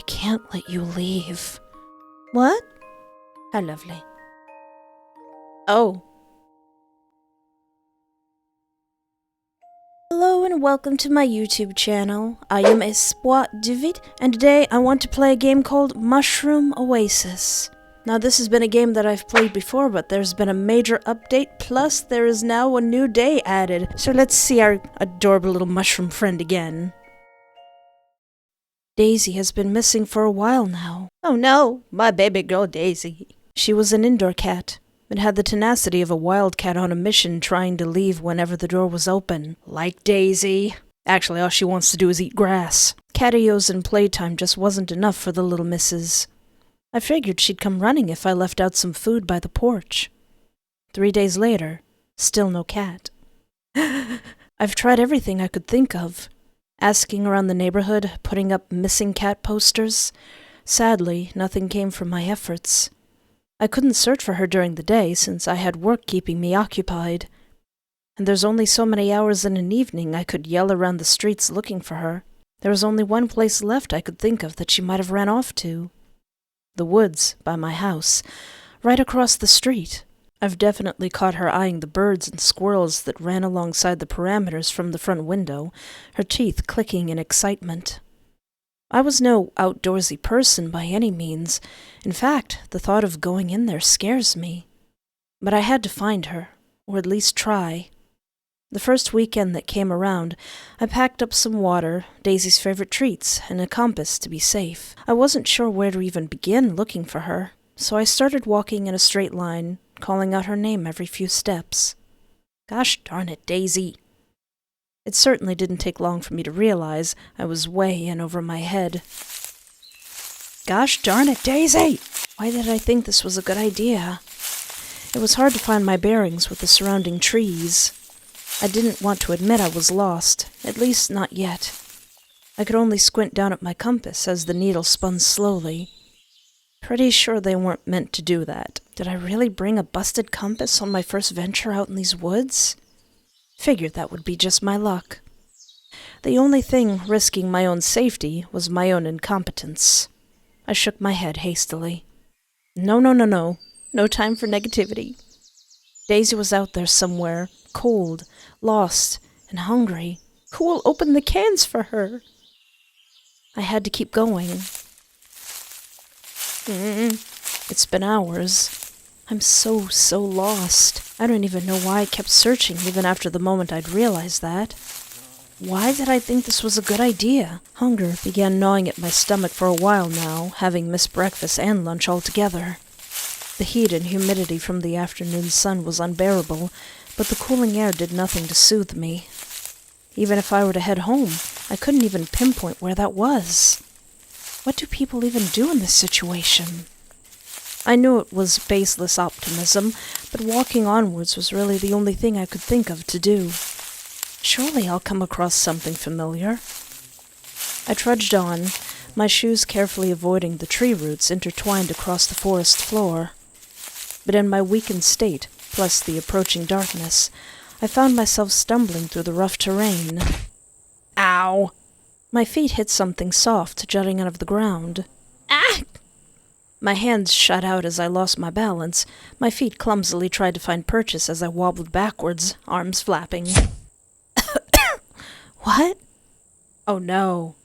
I can't let you leave. What? How lovely. Oh. Hello and welcome to my YouTube channel. I am Espoir David, and today I want to play a game called Mushroom Oasis. Now this has been a game that I've played before, but there's been a major update, plus there is now a new day added. So let's see our adorable little mushroom friend again. Daisy has been missing for a while now. Oh no, my baby girl Daisy. She was an indoor cat, and had the tenacity of a wildcat on a mission trying to leave whenever the door was open. Like Daisy. Actually, all she wants to do is eat grass. Catios and playtime just wasn't enough for the little missus. I figured she'd come running if I left out some food by the porch. 3 days later, still no cat. I've tried everything I could think of. Asking around the neighborhood, putting up missing cat posters. Sadly, nothing came from my efforts. I couldn't search for her during the day since I had work keeping me occupied. And there's only so many hours in an evening I could yell around the streets looking for her. There was only one place left I could think of that she might have ran off to. The woods by my house, right across the street. I've definitely caught her eyeing the birds and squirrels that ran alongside the parameters from the front window, her teeth clicking in excitement. I was no outdoorsy person by any means. In fact, the thought of going in there scares me. But I had to find her, or at least try. The first weekend that came around, I packed up some water, Daisy's favorite treats, and a compass to be safe. I wasn't sure where to even begin looking for her, so I started walking in a straight line, calling out her name every few steps. Gosh darn it, Daisy. It certainly didn't take long for me to realize I was way in over my head. Gosh darn it, Daisy! Why did I think this was a good idea? It was hard to find my bearings with the surrounding trees. I didn't want to admit I was lost, at least not yet. I could only squint down at my compass as the needle spun slowly. Pretty sure they weren't meant to do that. Did I really bring a busted compass on my first venture out in these woods? Figured that would be just my luck. The only thing risking my own safety was my own incompetence. I shook my head hastily. No. No time for negativity. Daisy was out there somewhere, cold, lost, and hungry. Who will open the cans for her? I had to keep going. It's been hours. I'm so lost. I don't even know why I kept searching even after the moment I'd realized that. Why did I think this was a good idea? Hunger began gnawing at my stomach for a while now, having missed breakfast and lunch altogether. The heat and humidity from the afternoon sun was unbearable, but the cooling air did nothing to soothe me. Even if I were to head home, I couldn't even pinpoint where that was. What do people even do in this situation? I knew it was baseless optimism, but walking onwards was really the only thing I could think of to do. Surely I'll come across something familiar. I trudged on, my shoes carefully avoiding the tree roots intertwined across the forest floor. But in my weakened state, plus the approaching darkness, I found myself stumbling through the rough terrain. Ow! My feet hit something soft jutting out of the ground. Ah! My hands shot out as I lost my balance. My feet clumsily tried to find purchase as I wobbled backwards, arms flapping. What? Oh no.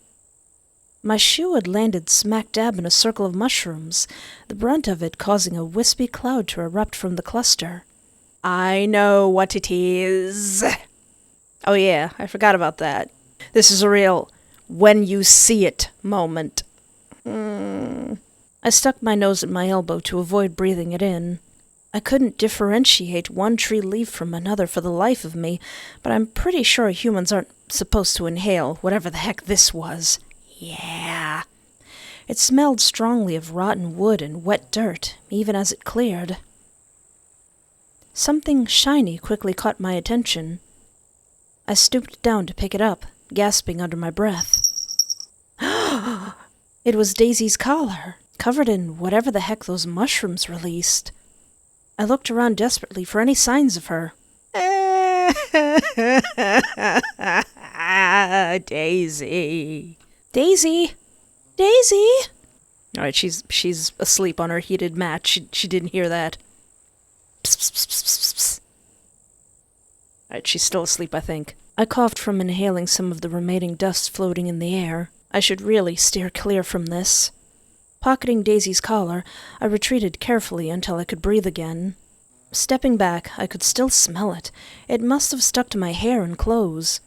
My shoe had landed smack dab in a circle of mushrooms, the brunt of it causing a wispy cloud to erupt from the cluster. I know what it is. Oh yeah, I forgot about that. This is a real when you see it moment. I stuck my nose at my elbow to avoid breathing it in. I couldn't differentiate one tree leaf from another for the life of me, but I'm pretty sure humans aren't supposed to inhale whatever the heck this was. Yeah. It smelled strongly of rotten wood and wet dirt, even as it cleared. Something shiny quickly caught my attention. I stooped down to pick it up, gasping under my breath. It was Daisy's collar, covered in whatever the heck those mushrooms released. I looked around desperately for any signs of her. Daisy. Daisy! Daisy! Alright, she's asleep on her heated mat. She didn't hear that. Psst, psst, psst, psst, psst. Alright, she's still asleep, I think. I coughed from inhaling some of the remaining dust floating in the air. I should really steer clear from this. Pocketing Daisy's collar, I retreated carefully until I could breathe again. Stepping back, I could still smell it. It must have stuck to my hair and clothes.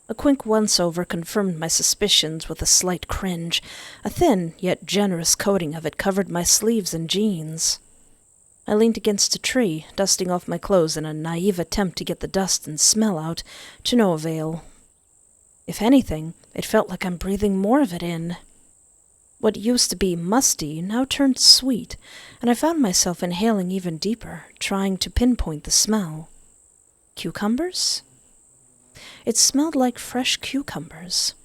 A quick once-over confirmed my suspicions with a slight cringe. A thin, yet generous coating of it covered my sleeves and jeans. I leaned against a tree, dusting off my clothes in a naive attempt to get the dust and smell out, to no avail. If anything, it felt like I'm breathing more of it in. What used to be musty now turned sweet, and I found myself inhaling even deeper, trying to pinpoint the smell. Cucumbers? It smelled like fresh cucumbers.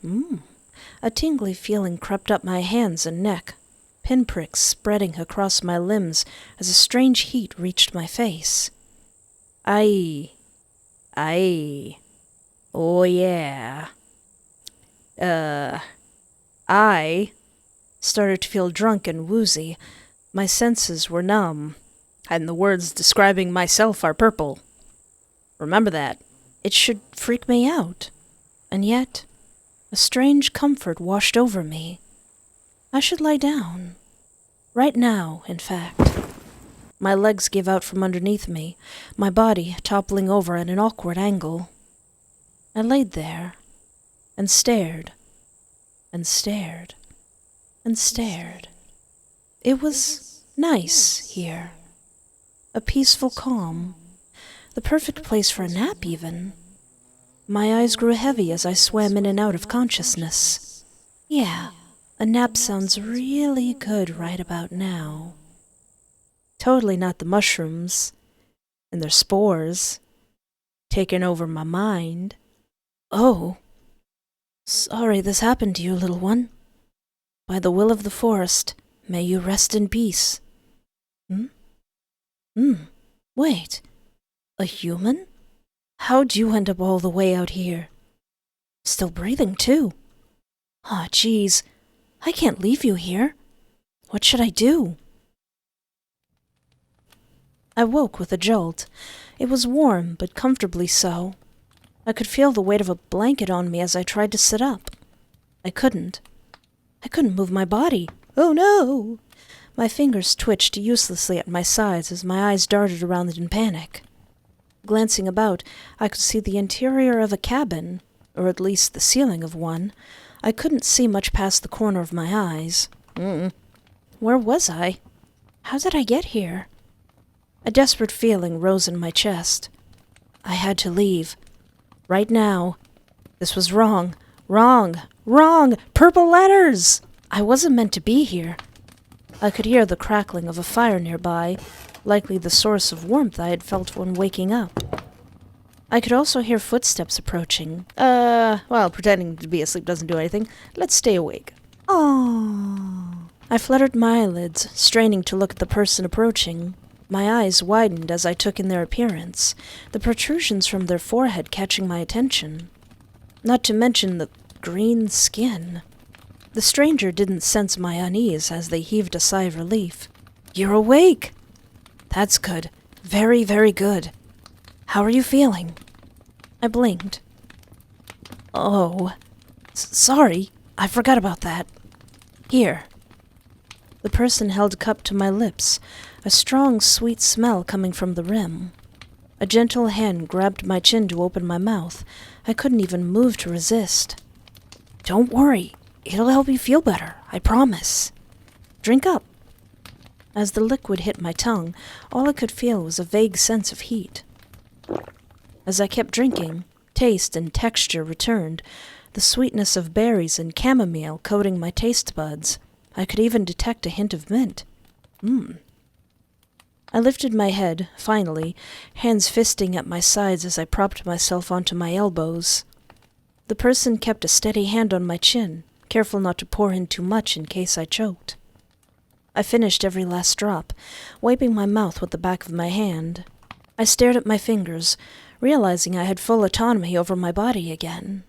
A tingly feeling crept up my hands and neck, pinpricks spreading across my limbs as a strange heat reached my face. Aye. Oh yeah. I started to feel drunk and woozy. My senses were numb, and the words describing myself are purple. Remember that. It should freak me out. And yet, a strange comfort washed over me. I should lie down. Right now, in fact. My legs gave out from underneath me, my body toppling over at an awkward angle. I laid there, and stared, and stared, and stared. It was nice here. A peaceful calm. The perfect place for a nap, even. My eyes grew heavy as I swam in and out of consciousness. Yeah, a nap sounds really good right about now. Totally not the mushrooms and their spores taking over my mind. Oh, sorry this happened to you, little one. By the will of the forest, may you rest in peace. Wait. A human? How'd you end up all the way out here? Still breathing, too. Aw, geez. I can't leave you here. What should I do? I woke with a jolt. It was warm, but comfortably so. I could feel the weight of a blanket on me as I tried to sit up. I couldn't. I couldn't move my body. Oh, no! My fingers twitched uselessly at my sides as my eyes darted around in panic. Glancing about, I could see the interior of a cabin, or at least the ceiling of one. I couldn't see much past the corner of my eyes. Where was I? How did I get here? A desperate feeling rose in my chest. I had to leave. Right now. This was wrong. Wrong! Purple letters! I wasn't meant to be here. I could hear the crackling of a fire nearby, likely the source of warmth I had felt when waking up. I could also hear footsteps approaching. Pretending to be asleep doesn't do anything. Let's stay awake. Aww. I fluttered my eyelids, straining to look at the person approaching. My eyes widened as I took in their appearance, the protrusions from their forehead catching my attention. Not to mention the green skin. The stranger didn't sense my unease as they heaved a sigh of relief. You're awake! That's good. Very, very good. How are you feeling? I blinked. Oh, sorry. I forgot about that. Here. The person held a cup to my lips, a strong, sweet smell coming from the rim. A gentle hand grabbed my chin to open my mouth. I couldn't even move to resist. Don't worry. It'll help you feel better. I promise. Drink up. As the liquid hit my tongue, all I could feel was a vague sense of heat. As I kept drinking, taste and texture returned, the sweetness of berries and chamomile coating my taste buds. I could even detect a hint of mint. I lifted my head, finally, hands fisting at my sides as I propped myself onto my elbows. The person kept a steady hand on my chin, careful not to pour in too much in case I choked. I finished every last drop, wiping my mouth with the back of my hand. I stared at my fingers, realizing I had full autonomy over my body again.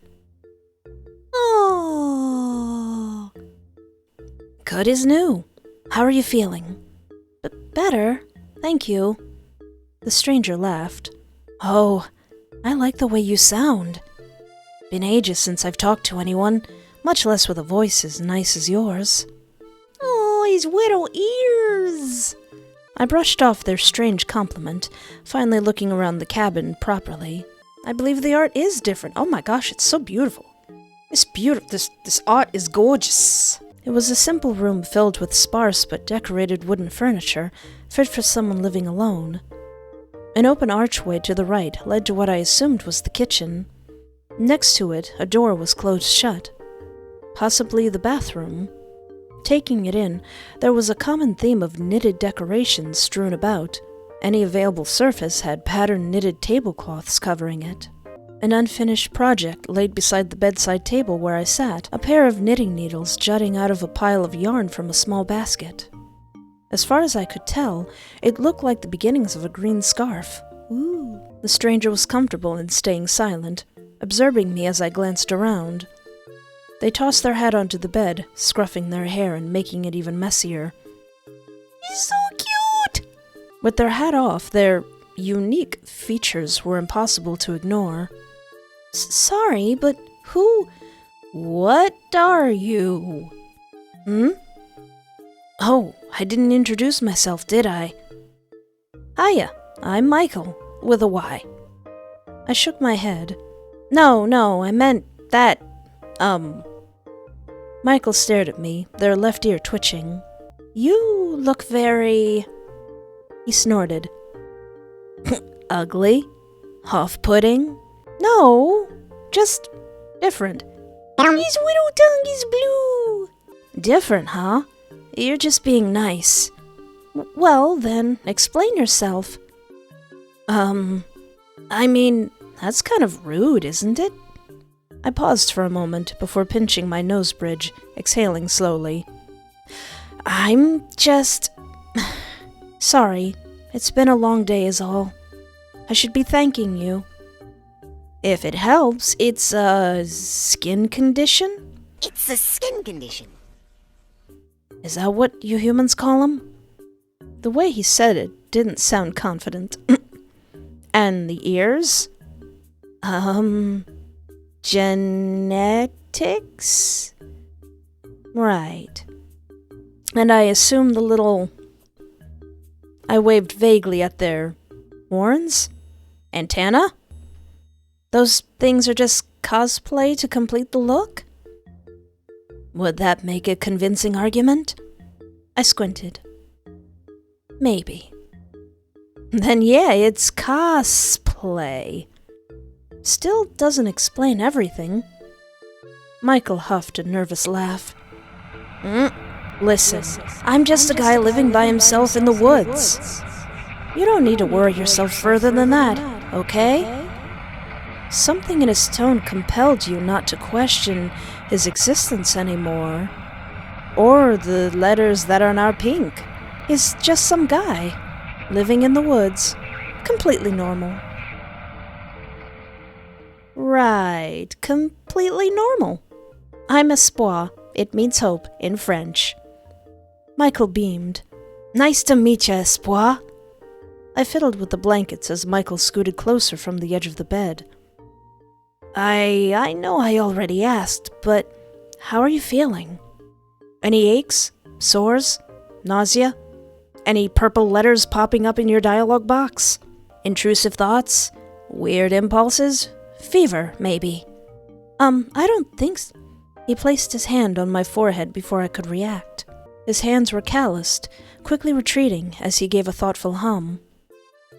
Oh! Good as new. How are you feeling? Better, thank you. The stranger laughed. Oh, I like the way you sound. Been ages since I've talked to anyone, much less with a voice as nice as yours. Oh, his little ears! I brushed off their strange compliment, finally looking around the cabin properly. I believe the art is different. Oh my gosh, it's so beautiful. It's beautiful. This art is gorgeous. It was a simple room filled with sparse but decorated wooden furniture, fit for someone living alone. An open archway to the right led to what I assumed was the kitchen. Next to it, a door was closed shut. Possibly the bathroom. Taking it in, there was a common theme of knitted decorations strewn about. Any available surface had patterned knitted tablecloths covering it. An unfinished project laid beside the bedside table where I sat, a pair of knitting needles jutting out of a pile of yarn from a small basket. As far as I could tell, it looked like the beginnings of a green scarf. Ooh. The stranger was comfortable in staying silent, observing me as I glanced around. They tossed their hat onto the bed, scruffing their hair and making it even messier. He's so cute! With their hat off, their unique features were impossible to ignore. Sorry, but who... What are you? Oh, I didn't introduce myself, did I? Hiya, I'm Mychael, with a Y. I shook my head. No, I meant that, Mychael stared at me, their left ear twitching. You look very... He snorted. Ugly? Off-putting? No, just different. His little tongue is blue. Different, huh? You're just being nice. Well, then, explain yourself. I mean, that's kind of rude, isn't it? I paused for a moment before pinching my nose bridge, exhaling slowly. I'm just... Sorry, it's been a long day is all. I should be thanking you. If it helps, it's a skin condition? It's a skin condition. Is that what you humans call them? The way he said it didn't sound confident. And the ears? Genetics? Right. And I assume the little... I waved vaguely at their horns? Antenna? Those things are just cosplay to complete the look? Would that make a convincing argument? I squinted. Maybe. Then yeah, it's cosplay. Still doesn't explain everything. Mychael huffed a nervous laugh. Listen, I'm just a guy living by himself in the woods. You don't need to worry yourself further than that, okay? Something in his tone compelled you not to question his existence anymore. Or the letters that are now pink. He's just some guy, living in the woods, completely normal. Right, completely normal. I'm espoir. It means hope in French. Mychael beamed. Nice to meet ya, espoir. I fiddled with the blankets as Mychael scooted closer from the edge of the bed. I know I already asked, but how are you feeling? Any aches? Sores? Nausea? Any purple letters popping up in your dialogue box? Intrusive thoughts? Weird impulses? Fever, maybe. I don't think so. He placed his hand on my forehead before I could react. His hands were calloused, quickly retreating as he gave a thoughtful hum.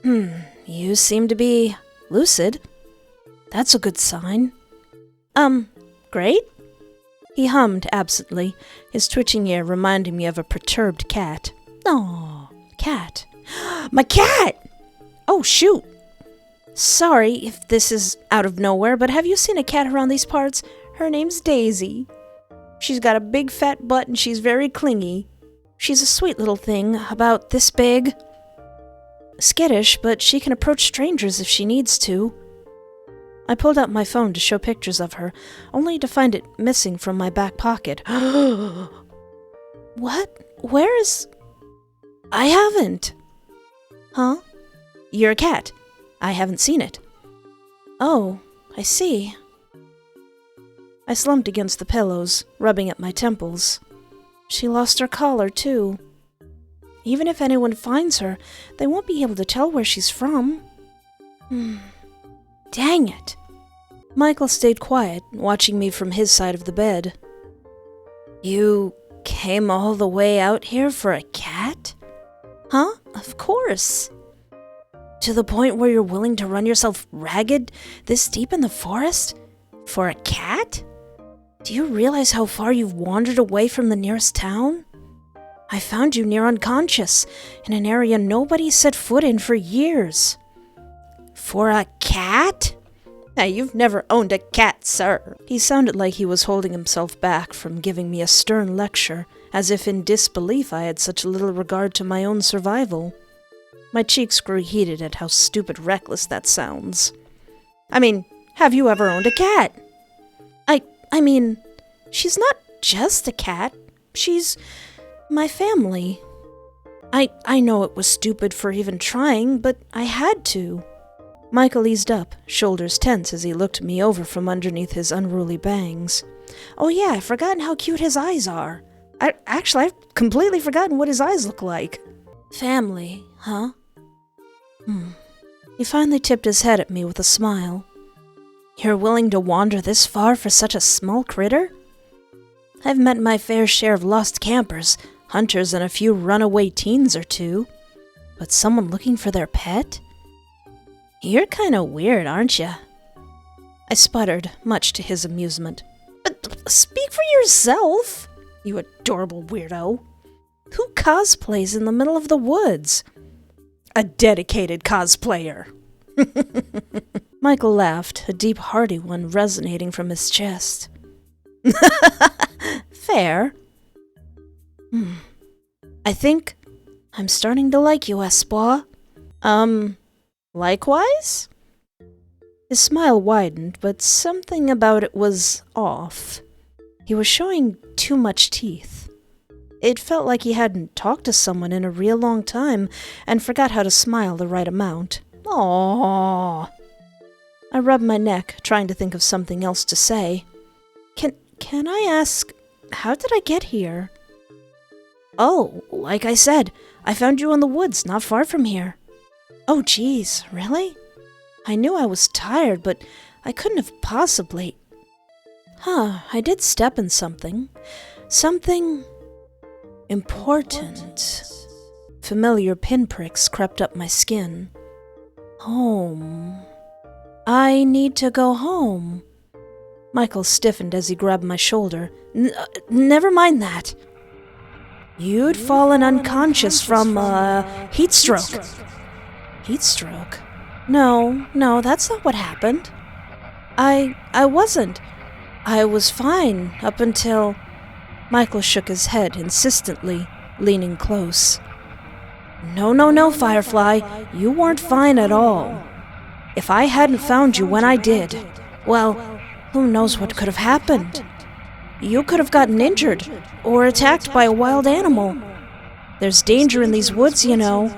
You seem to be lucid. That's a good sign. Great? He hummed absently, his twitching ear reminding me of a perturbed cat. Aw, cat. My cat! Oh, shoot! Sorry if this is out of nowhere, but have you seen a cat around these parts? Her name's Daisy. She's got a big fat butt and she's very clingy. She's a sweet little thing, about this big. Skittish, but she can approach strangers if she needs to. I pulled out my phone to show pictures of her, only to find it missing from my back pocket. What? Where is... I haven't. Huh? You're a cat. I haven't seen it. Oh, I see. I slumped against the pillows, rubbing at my temples. She lost her collar, too. Even if anyone finds her, they won't be able to tell where she's from. Dang it. Mychael stayed quiet, watching me from his side of the bed. You came all the way out here for a cat? Huh? Of course. To the point where you're willing to run yourself ragged this deep in the forest? For a cat? Do you realize how far you've wandered away from the nearest town? I found you near unconscious, in an area nobody set foot in for years. For a cat? Now, you've never owned a cat, sir. He sounded like he was holding himself back from giving me a stern lecture, as if in disbelief I had such little regard to my own survival. My cheeks grew heated at how stupid reckless that sounds. I mean, have you ever owned a cat? I mean, she's not just a cat. She's my family. I know it was stupid for even trying, but I had to. Mychael eased up, shoulders tense as he looked me over from underneath his unruly bangs. Oh yeah, I've forgotten how cute his eyes are. I've completely forgotten what his eyes look like. Family, huh? He finally tipped his head at me with a smile. You're willing to wander this far for such a small critter? I've met my fair share of lost campers, hunters, and a few runaway teens or two. But someone looking for their pet? You're kinda weird, aren't you? I sputtered, much to his amusement. Speak for yourself, you adorable weirdo. Who cosplays in the middle of the woods? A dedicated cosplayer. Mychael laughed, a deep, hearty one resonating from his chest. Fair. I think I'm starting to like you, Espoir. Likewise? His smile widened, but something about it was off. He was showing too much teeth. It felt like he hadn't talked to someone in a real long time and forgot how to smile the right amount. Aww. I rubbed my neck, trying to think of something else to say. Can I ask, how did I get here? Oh, like I said, I found you in the woods not far from here. Oh, geez, really? I knew I was tired, but I couldn't have possibly... I did step in something. Something... important. Familiar pinpricks crept up my skin. Home. I need to go home. Mychael stiffened as he grabbed my shoulder. Never mind that. You'd fallen unconscious from, heat stroke. Heat stroke? No, that's not what happened. I wasn't. I was fine up until... Mychael shook his head insistently, leaning close. No, Firefly. You weren't fine at all. If I hadn't found you when I did, well, who knows what could have happened? You could have gotten injured, or attacked by a wild animal. There's danger in these woods, you know.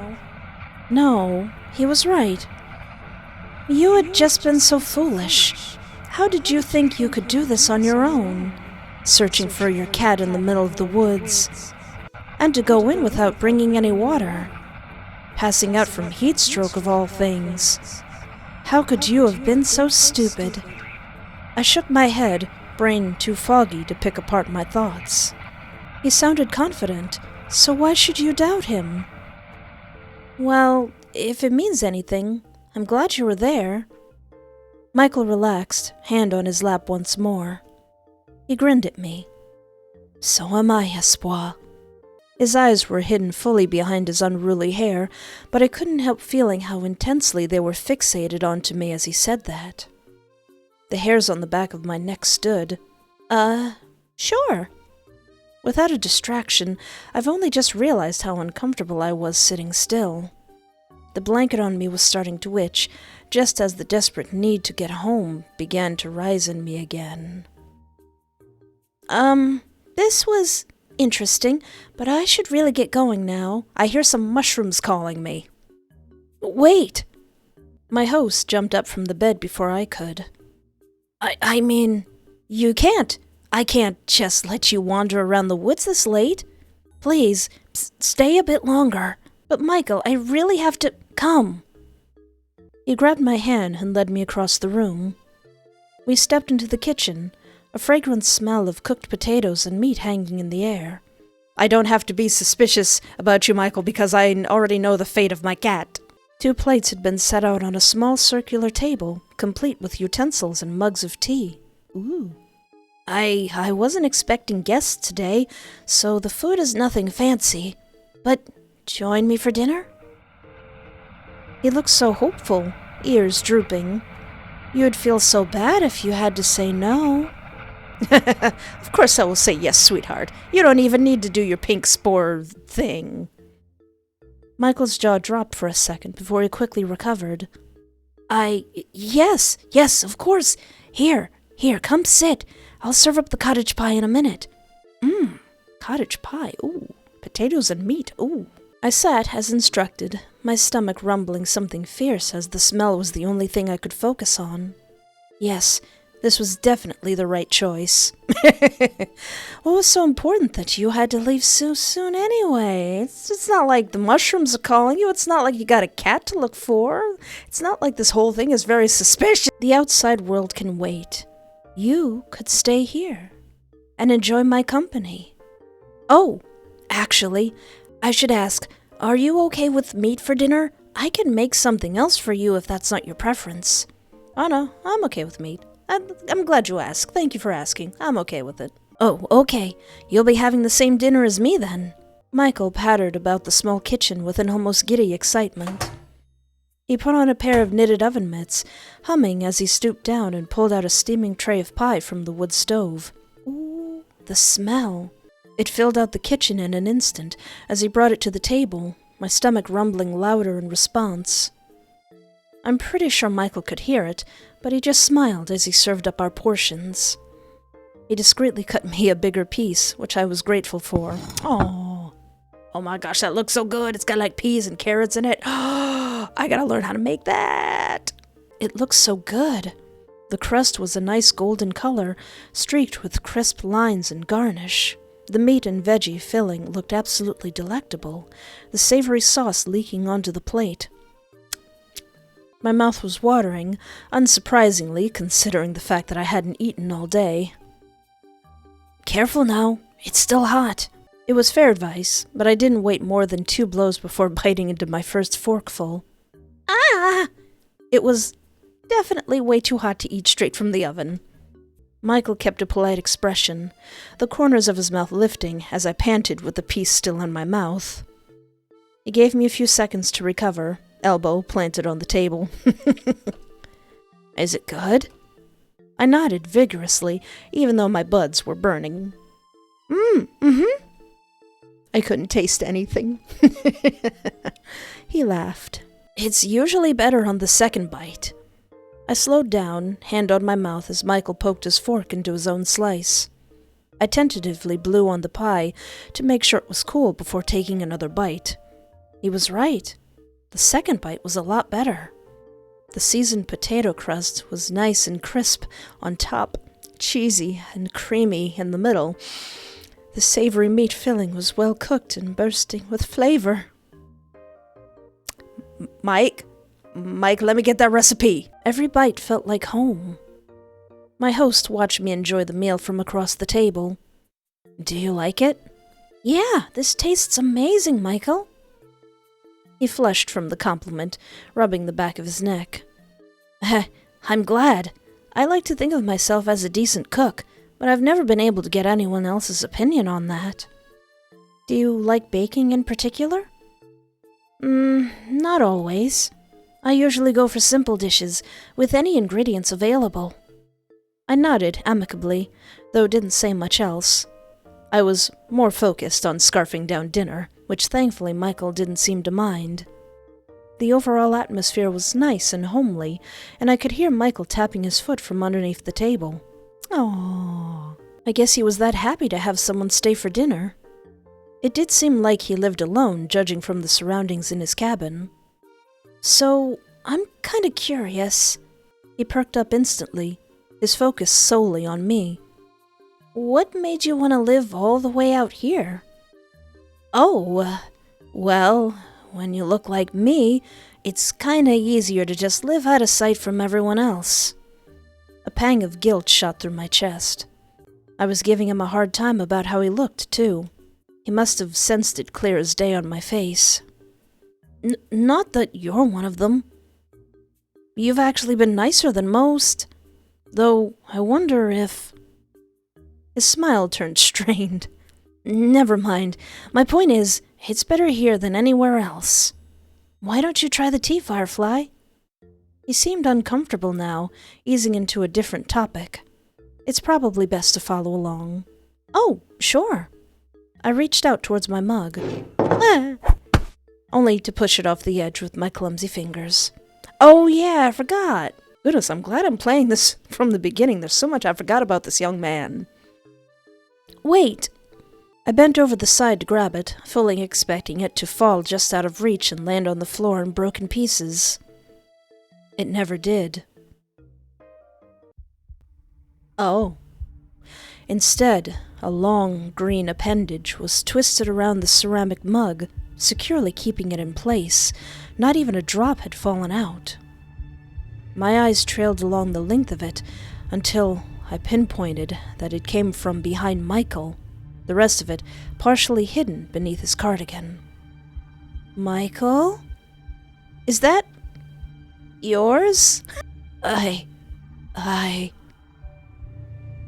No, he was right. You had just been so foolish. How did you think you could do this on your own? Searching for your cat in the middle of the woods. And to go in without bringing any water. Passing out from heat stroke of all things. How could you have been so stupid? I shook my head, brain too foggy to pick apart my thoughts. He sounded confident, so why should you doubt him? Well, if it means anything, I'm glad you were there. Mychael relaxed, hand on his lap once more. He grinned at me. So am I, Espoir. His eyes were hidden fully behind his unruly hair, but I couldn't help feeling how intensely they were fixated onto me as he said that. The hairs on the back of my neck stood. Sure. Without a distraction, I've only just realized how uncomfortable I was sitting still. The blanket on me was starting to itch, just as the desperate need to get home began to rise in me again. This was interesting, but I should really get going now. I hear some mushrooms calling me. Wait! My host jumped up from the bed before I could. I mean, you can't. I can't just let you wander around the woods this late. Please, stay a bit longer. But Mychael, I really have to... Come. He grabbed my hand and led me across the room. We stepped into the kitchen, a fragrant smell of cooked potatoes and meat hanging in the air. I don't have to be suspicious about you, Mychael, because I already know the fate of my cat. 2 plates had been set out on a small circular table, complete with utensils and mugs of tea. Ooh. I wasn't expecting guests today, so the food is nothing fancy. But join me for dinner? He looked so hopeful, ears drooping. You'd feel so bad if you had to say no. Of course I will say yes, sweetheart. You don't even need to do your pink spore thing. Michael's jaw dropped for a second before he quickly recovered. Yes, of course. Here, come sit. I'll serve up the cottage pie in a minute. Cottage pie, ooh. Potatoes and meat, ooh. I sat as instructed, my stomach rumbling something fierce as the smell was the only thing I could focus on. Yes, this was definitely the right choice. What was so important that you had to leave so soon anyway? It's not like the mushrooms are calling you. It's not like you got a cat to look for. It's not like this whole thing is very suspicious. The outside world can wait. You could stay here and enjoy my company. Oh, actually, I should ask, are you okay with meat for dinner? I can make something else for you if that's not your preference. Oh no, I'm okay with meat. I'm glad you asked. Thank you for asking. I'm okay with it. Oh, okay. You'll be having the same dinner as me then. Mychael pattered about the small kitchen with an almost giddy excitement. He put on a pair of knitted oven mitts, humming as he stooped down and pulled out a steaming tray of pie from the wood stove. Ooh, the smell. It filled out the kitchen in an instant as he brought it to the table, my stomach rumbling louder in response. I'm pretty sure Mychael could hear it, but he just smiled as he served up our portions. He discreetly cut me a bigger piece, which I was grateful for. Oh my gosh, that looks so good. It's got like peas and carrots in it. Oh, I gotta learn how to make that. It looks so good. The crust was a nice golden color, streaked with crisp lines and garnish. The meat and veggie filling looked absolutely delectable, the savory sauce leaking onto the plate. My mouth was watering, unsurprisingly, considering the fact that I hadn't eaten all day. Careful now, it's still hot. It was fair advice, but I didn't wait more than 2 blows before biting into my first forkful. Ah! It was definitely way too hot to eat straight from the oven. Mychael kept a polite expression, the corners of his mouth lifting as I panted with the piece still in my mouth. He gave me a few seconds to recover, elbow planted on the table. Is it good? I nodded vigorously, even though my buds were burning. I couldn't taste anything. He laughed. It's usually better on the second bite. I slowed down, hand on my mouth as Mychael poked his fork into his own slice. I tentatively blew on the pie to make sure it was cool before taking another bite. He was right. The second bite was a lot better. The seasoned potato crust was nice and crisp on top, cheesy and creamy in the middle. The savory meat filling was well cooked and bursting with flavor. Mike, let me get that recipe. Every bite felt like home. My host watched me enjoy the meal from across the table. Do you like it? Yeah, this tastes amazing, Mychael. He flushed from the compliment, rubbing the back of his neck. I'm glad. I like to think of myself as a decent cook, but I've never been able to get anyone else's opinion on that. Do you like baking in particular? Not always. I usually go for simple dishes, with any ingredients available. I nodded amicably, though didn't say much else. I was more focused on scarfing down dinner, which thankfully Mychael didn't seem to mind. The overall atmosphere was nice and homely, and I could hear Mychael tapping his foot from underneath the table. Aww. I guess he was that happy to have someone stay for dinner. It did seem like he lived alone, judging from the surroundings in his cabin. So, I'm kinda curious. He perked up instantly, his focus solely on me. What made you want to live all the way out here? Oh, well, when you look like me, it's kinda easier to just live out of sight from everyone else. A pang of guilt shot through my chest. I was giving him a hard time about how he looked, too. He must have sensed it clear as day on my face. Not that you're one of them. You've actually been nicer than most. Though, I wonder if... His smile turned strained. Never mind. My point is, it's better here than anywhere else. Why don't you try the tea, Firefly? He seemed uncomfortable now, easing into a different topic. It's probably best to follow along. Oh, sure. I reached out towards my mug. Only to push it off the edge with my clumsy fingers. Oh yeah, I forgot. Goodness, I'm glad I'm playing this from the beginning. There's so much I forgot about this young man. Wait. I bent over the side to grab it, fully expecting it to fall just out of reach and land on the floor in broken pieces. It never did. Oh. Instead, a long green appendage was twisted around the ceramic mug, securely keeping it in place. Not even a drop had fallen out. My eyes trailed along the length of it until I pinpointed that it came from behind Mychael, the rest of it partially hidden beneath his cardigan. Mychael? Is that yours?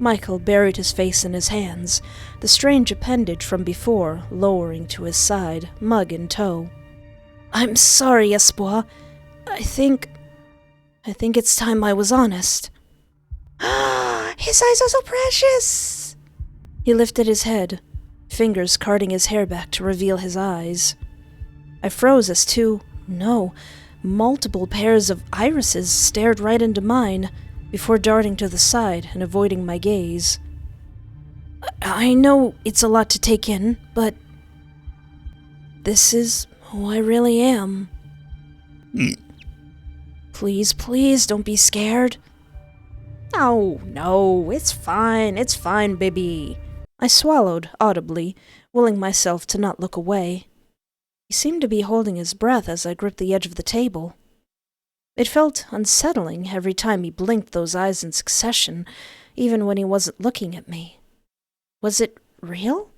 Mychael buried his face in his hands, the strange appendage from before lowering to his side, mug in tow. I'm sorry, Espoir. I think it's time I was honest. His eyes are so precious! He lifted his head, fingers carding his hair back to reveal his eyes. I froze as multiple pairs of irises stared right into mine, before darting to the side and avoiding my gaze. I know it's a lot to take in, but this is who I really am. Please, don't be scared. Oh, no, it's fine, baby. I swallowed audibly, willing myself to not look away. He seemed to be holding his breath as I gripped the edge of the table. It felt unsettling every time he blinked those eyes in succession, even when he wasn't looking at me. Was it real?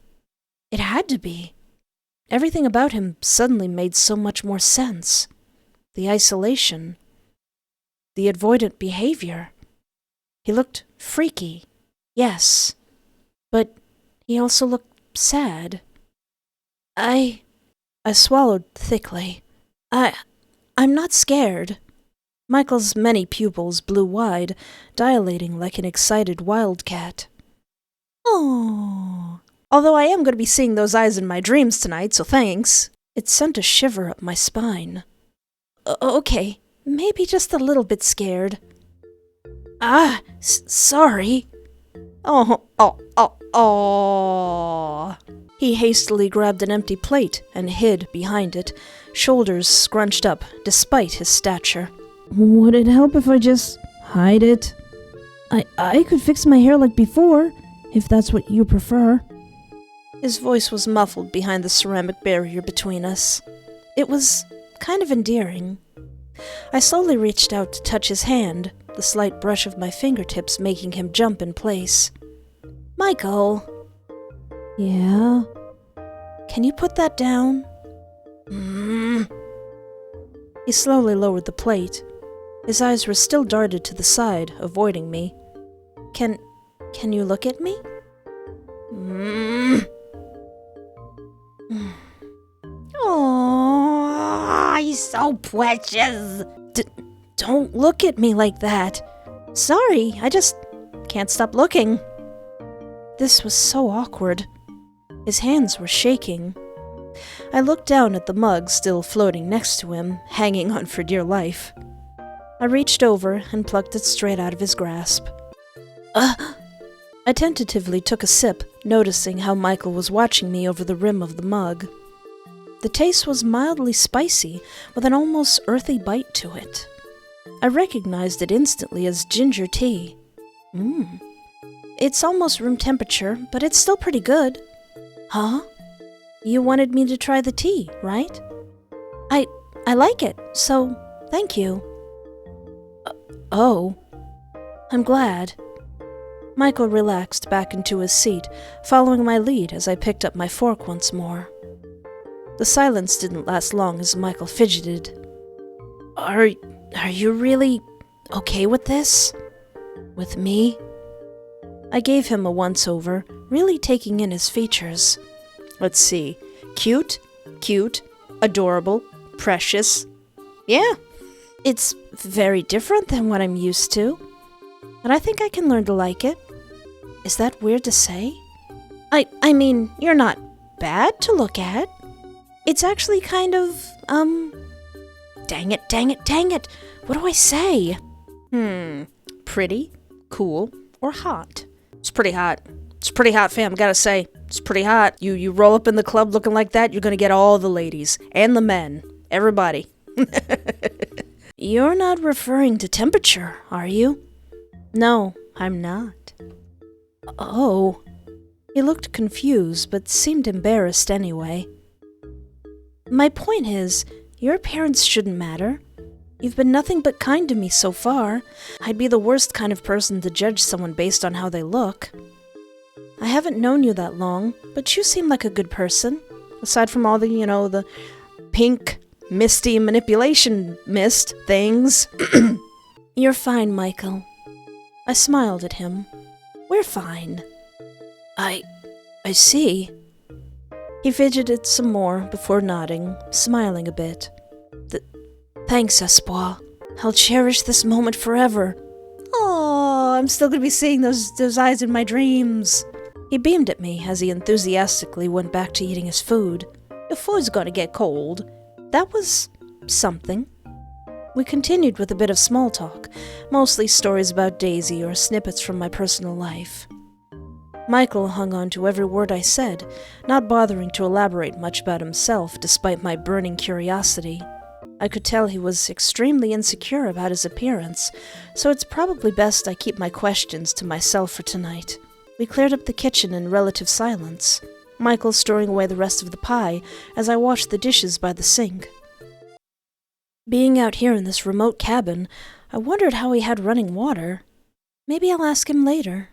It had to be. Everything about him suddenly made so much more sense. The isolation. The avoidant behavior. He looked freaky, yes, but he also looked sad. I swallowed thickly. I'm not scared. Mychael's many pupils blew wide, dilating like an excited wildcat. Oh. Although I am going to be seeing those eyes in my dreams tonight, so thanks. It sent a shiver up my spine. Okay, maybe just a little bit scared. Sorry. Oh. He hastily grabbed an empty plate and hid behind it, shoulders scrunched up despite his stature. Would it help if I just hide it? I could fix my hair like before, if that's what you prefer. His voice was muffled behind the ceramic barrier between us. It was kind of endearing. I slowly reached out to touch his hand, the slight brush of my fingertips making him jump in place. Mychael. Yeah? Can you put that down? He slowly lowered the plate. His eyes were still darted to the side, avoiding me. Can you look at me? Oh, he's so precious. Don't look at me like that. Sorry, I just can't stop looking. This was so awkward. His hands were shaking. I looked down at the mug still floating next to him, hanging on for dear life. I reached over and plucked it straight out of his grasp. I tentatively took a sip, noticing how Mychael was watching me over the rim of the mug. The taste was mildly spicy, with an almost earthy bite to it. I recognized it instantly as ginger tea. It's almost room temperature, but it's still pretty good. Huh? You wanted me to try the tea, right? I like it, so thank you. Oh, I'm glad. Mychael relaxed back into his seat, following my lead as I picked up my fork once more. The silence didn't last long as Mychael fidgeted. Are you really okay with this? With me? I gave him a once-over, really taking in his features. Let's see. Cute, adorable, precious. Yeah, it's very different than what I'm used to. And I think I can learn to like it. Is that weird to say? I mean, you're not bad to look at. It's actually kind of, dang it. What do I say? Pretty, cool, or hot? It's pretty hot. It's pretty hot, fam, gotta say. It's pretty hot. You roll up in the club looking like that, you're gonna get all the ladies. And the men. Everybody. You're not referring to temperature, are you? No, I'm not. Oh. He looked confused, but seemed embarrassed anyway. My point is, your appearance shouldn't matter. You've been nothing but kind to me so far. I'd be the worst kind of person to judge someone based on how they look. I haven't known you that long, but you seem like a good person. Aside from all the, the pink, misty manipulation mist things. You're fine, Mychael. I smiled at him. We're fine. I see. He fidgeted some more before nodding, smiling a bit. Thanks, Espoir. I'll cherish this moment forever. Oh, I'm still gonna be seeing those eyes in my dreams. He beamed at me as he enthusiastically went back to eating his food. Your food's gonna get cold. That was something. We continued with a bit of small talk, mostly stories about Daisy or snippets from my personal life. Mychael hung on to every word I said, not bothering to elaborate much about himself despite my burning curiosity. I could tell he was extremely insecure about his appearance, so it's probably best I keep my questions to myself for tonight. We cleared up the kitchen in relative silence, Mychael storing away the rest of the pie as I washed the dishes by the sink. Being out here in this remote cabin, I wondered how he had running water. Maybe I'll ask him later.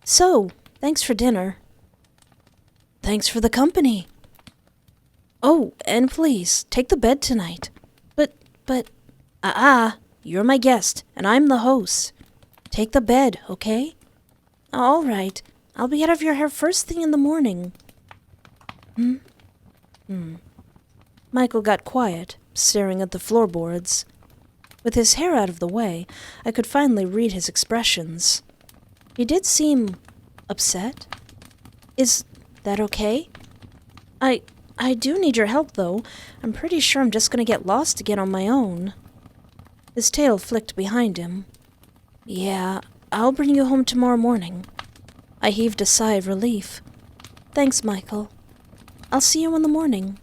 So, thanks for dinner. Thanks for the company. Oh, and please, take the bed tonight. But, you're my guest, and I'm the host. Take the bed, okay? All right, I'll be out of your hair first thing in the morning. Mychael got quiet, staring at the floorboards. With his hair out of the way, I could finally read his expressions. He did seem upset. Is that okay? I do need your help, though. I'm pretty sure I'm just going to get lost again on my own. His tail flicked behind him. Yeah, I'll bring you home tomorrow morning. I heaved a sigh of relief. Thanks, Mychael. I'll see you in the morning.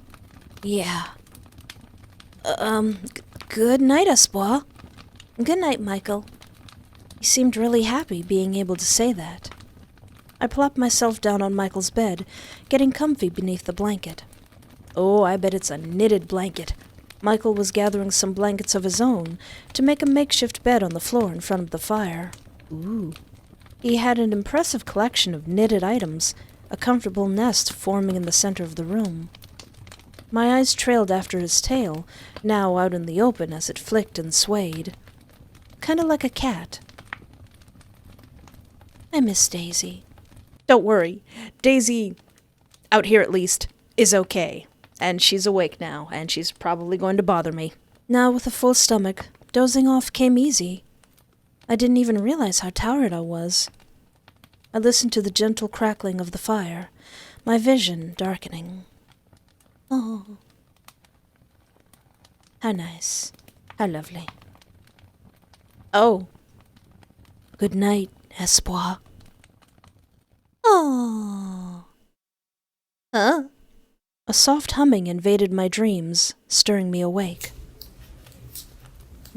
Yeah. Good night, Espoir. Good night, Mychael. He seemed really happy being able to say that. I plopped myself down on Mychael's bed, getting comfy beneath the blanket. Oh, I bet it's a knitted blanket. Mychael was gathering some blankets of his own to make a makeshift bed on the floor in front of the fire. Ooh. He had an impressive collection of knitted items, a comfortable nest forming in the center of the room. My eyes trailed after his tail, now out in the open as it flicked and swayed. Kinda like a cat. I miss Daisy. Don't worry, Daisy, out here at least, is okay. And she's awake now, and she's probably going to bother me. Now, with a full stomach, dozing off came easy. I didn't even realize how tired I was. I listened to the gentle crackling of the fire, my vision darkening. Oh. How nice. How lovely. Oh. Good night, Espoir. Oh. Huh? A soft humming invaded my dreams, stirring me awake.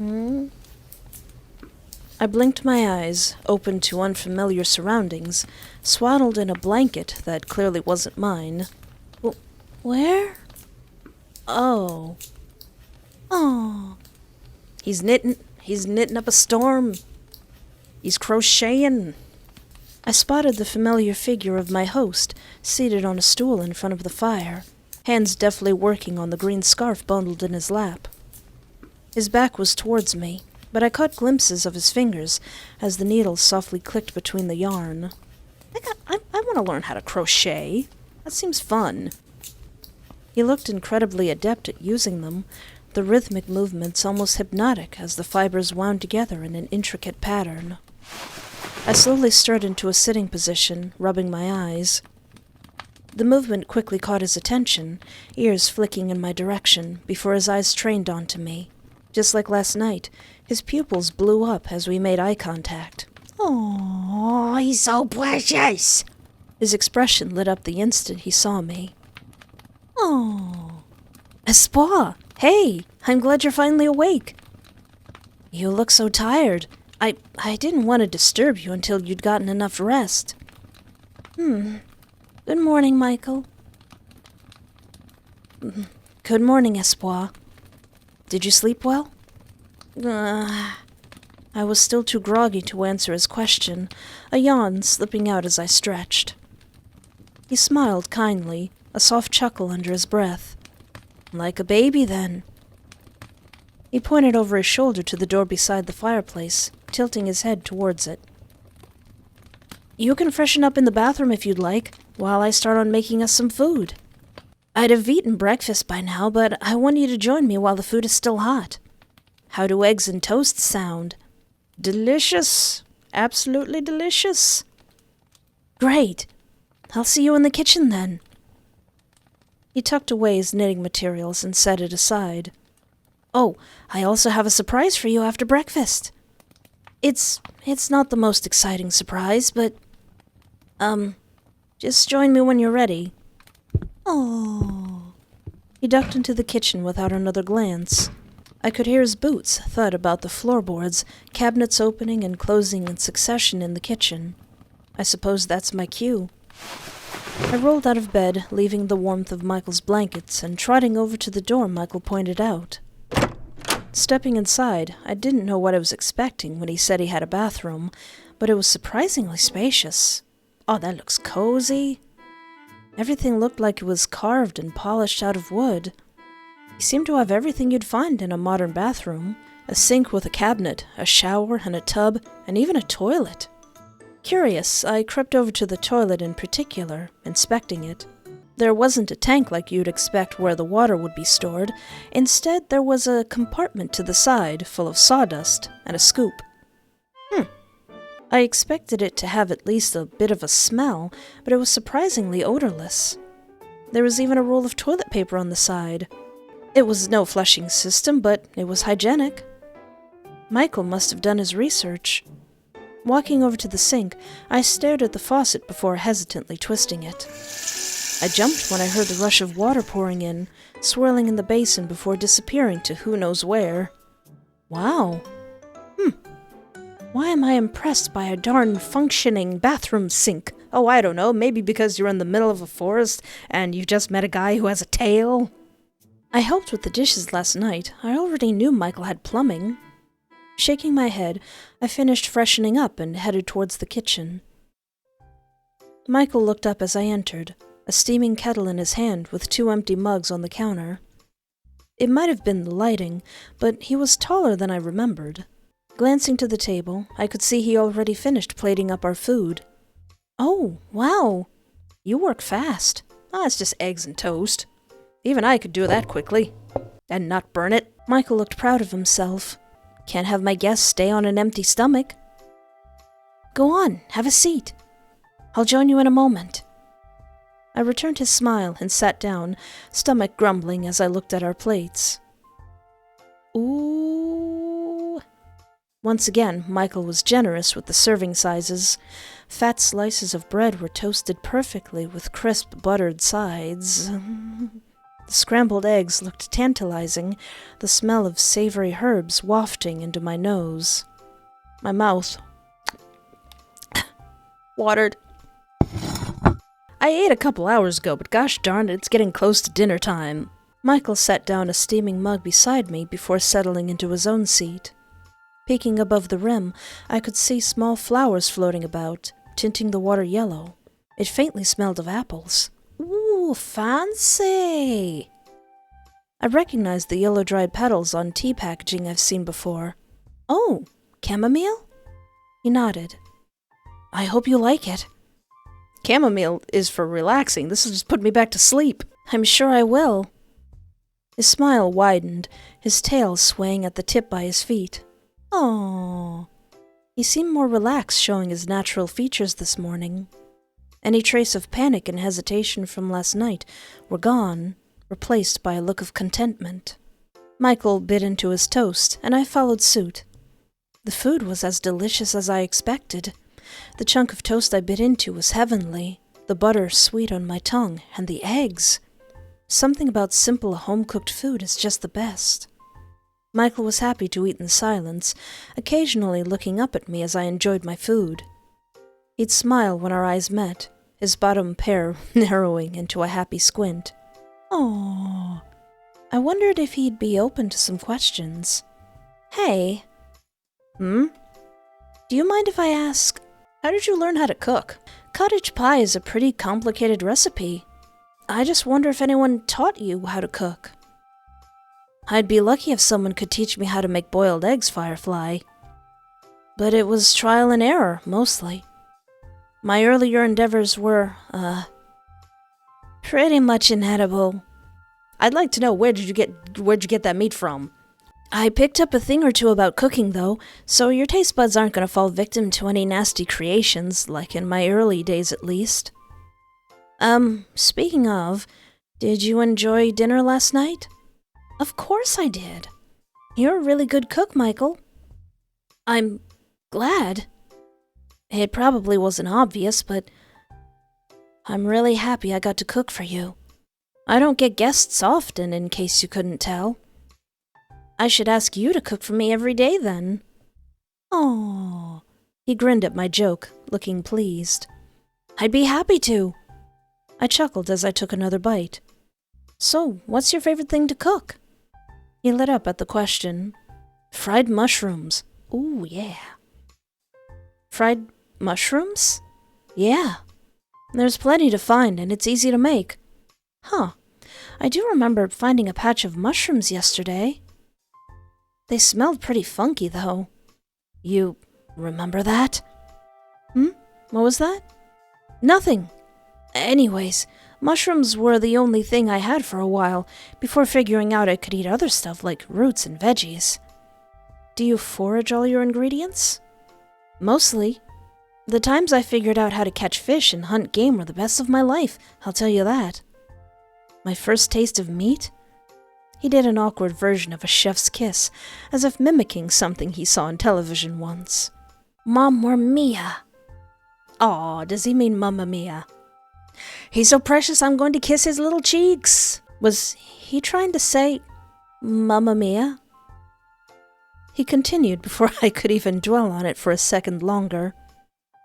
I blinked my eyes, open to unfamiliar surroundings, swaddled in a blanket that clearly wasn't mine. Where? Oh. He's knitting up a storm. He's crocheting. I spotted the familiar figure of my host, seated on a stool in front of the fire, hands deftly working on the green scarf bundled in his lap. His back was towards me, but I caught glimpses of his fingers as the needles softly clicked between the yarn. I want to learn how to crochet. That seems fun. He looked incredibly adept at using them, the rhythmic movements almost hypnotic as the fibers wound together in an intricate pattern. I slowly stirred into a sitting position, rubbing my eyes. The movement quickly caught his attention, ears flicking in my direction, before his eyes trained onto me. Just like last night, his pupils blew up as we made eye contact. Oh, he's so precious. His expression lit up the instant he saw me. Oh, Espoir! Hey, I'm glad you're finally awake. You look so tired. I didn't want to disturb you until you'd gotten enough rest. Good morning, Mychael. Good morning, Espoir. Did you sleep well? I was still too groggy to answer his question, a yawn slipping out as I stretched. He smiled kindly, a soft chuckle under his breath. Like a baby, then. He pointed over his shoulder to the door beside the fireplace, tilting his head towards it. You can freshen up in the bathroom if you'd like, while I start on making us some food. I'd have eaten breakfast by now, but I want you to join me while the food is still hot. How do eggs and toast sound? Delicious. Absolutely delicious. Great. I'll see you in the kitchen then. He tucked away his knitting materials and set it aside. Oh, I also have a surprise for you after breakfast. It's not the most exciting surprise, but, just join me when you're ready. Oh. He ducked into the kitchen without another glance. I could hear his boots thud about the floorboards, cabinets opening and closing in succession in the kitchen. I suppose that's my cue. I rolled out of bed, leaving the warmth of Mychael's blankets and trotting over to the door Mychael pointed out. Stepping inside, I didn't know what I was expecting when he said he had a bathroom, but it was surprisingly spacious. Oh, that looks cozy. Everything looked like it was carved and polished out of wood. He seemed to have everything you'd find in a modern bathroom. A sink with a cabinet, a shower and a tub, and even a toilet. Curious, I crept over to the toilet in particular, inspecting it. There wasn't a tank like you'd expect where the water would be stored. Instead, there was a compartment to the side full of sawdust and a scoop. I expected it to have at least a bit of a smell, but it was surprisingly odorless. There was even a roll of toilet paper on the side. It was no flushing system, but it was hygienic. Mychael must have done his research. Walking over to the sink, I stared at the faucet before hesitantly twisting it. I jumped when I heard the rush of water pouring in, swirling in the basin before disappearing to who knows where. Wow. Why am I impressed by a darn functioning bathroom sink? Oh, I don't know, maybe because you're in the middle of a forest and you've just met a guy who has a tail? I helped with the dishes last night. I already knew Mychael had plumbing. Shaking my head, I finished freshening up and headed towards the kitchen. Mychael looked up as I entered, a steaming kettle in his hand with 2 empty mugs on the counter. It might have been the lighting, but he was taller than I remembered. Glancing to the table, I could see he already finished plating up our food. Oh, wow! You work fast. It's just eggs and toast. Even I could do that quickly. And not burn it. Mychael looked proud of himself. Can't have my guests stay on an empty stomach. Go on, have a seat. I'll join you in a moment. I returned his smile and sat down, stomach grumbling as I looked at our plates. Ooh. Once again, Mychael was generous with the serving sizes. Fat slices of bread were toasted perfectly with crisp buttered sides. The scrambled eggs looked tantalizing, the smell of savory herbs wafting into my nose. My mouth watered. I ate a couple hours ago, but gosh darn it, it's getting close to dinner time. Mychael set down a steaming mug beside me before settling into his own seat. Peeking above the rim, I could see small flowers floating about, tinting the water yellow. It faintly smelled of apples. Ooh, fancy! I recognized the yellow-dried petals on tea packaging I've seen before. Oh, chamomile? He nodded. I hope you like it. Chamomile is for relaxing. This will just put me back to sleep. I'm sure I will. His smile widened, his tail swaying at the tip by his feet. Oh, he seemed more relaxed, showing his natural features this morning. Any trace of panic and hesitation from last night were gone, replaced by a look of contentment. Mychael bit into his toast, and I followed suit. The food was as delicious as I expected. The chunk of toast I bit into was heavenly, the butter sweet on my tongue, and the eggs. Something about simple home-cooked food is just the best. Mychael was happy to eat in silence, occasionally looking up at me as I enjoyed my food. He'd smile when our eyes met, his bottom pair narrowing into a happy squint. Oh, I wondered if he'd be open to some questions. Hey. Do you mind if I ask, how did you learn how to cook? Cottage pie is a pretty complicated recipe. I just wonder if anyone taught you how to cook. I'd be lucky if someone could teach me how to make boiled eggs, Firefly. But it was trial and error, mostly. My earlier endeavors were, pretty much inedible. I'd like to know where'd you get that meat from? I picked up a thing or two about cooking, though, so your taste buds aren't going to fall victim to any nasty creations, like in my early days at least. Speaking of, did you enjoy dinner last night? Of course I did. You're a really good cook, Mychael. I'm glad. It probably wasn't obvious, but I'm really happy I got to cook for you. I don't get guests often, in case you couldn't tell. I should ask you to cook for me every day, then. Oh, he grinned at my joke, looking pleased. I'd be happy to. I chuckled as I took another bite. So, what's your favorite thing to cook? He lit up at the question. Fried mushrooms. Ooh, yeah. Fried mushrooms? Yeah. There's plenty to find, and it's easy to make. Huh. I do remember finding a patch of mushrooms yesterday. They smelled pretty funky, though. You remember that? What was that? Nothing. Anyways, mushrooms were the only thing I had for a while, before figuring out I could eat other stuff like roots and veggies. Do you forage all your ingredients? Mostly. The times I figured out how to catch fish and hunt game were the best of my life, I'll tell you that. My first taste of meat? He did an awkward version of a chef's kiss, as if mimicking something he saw on television once. Mamma mia. Aw, does he mean Mamma Mia? He's so precious I'm going to kiss his little cheeks. Was he trying to say Mamma Mia? He continued before I could even dwell on it for a second longer.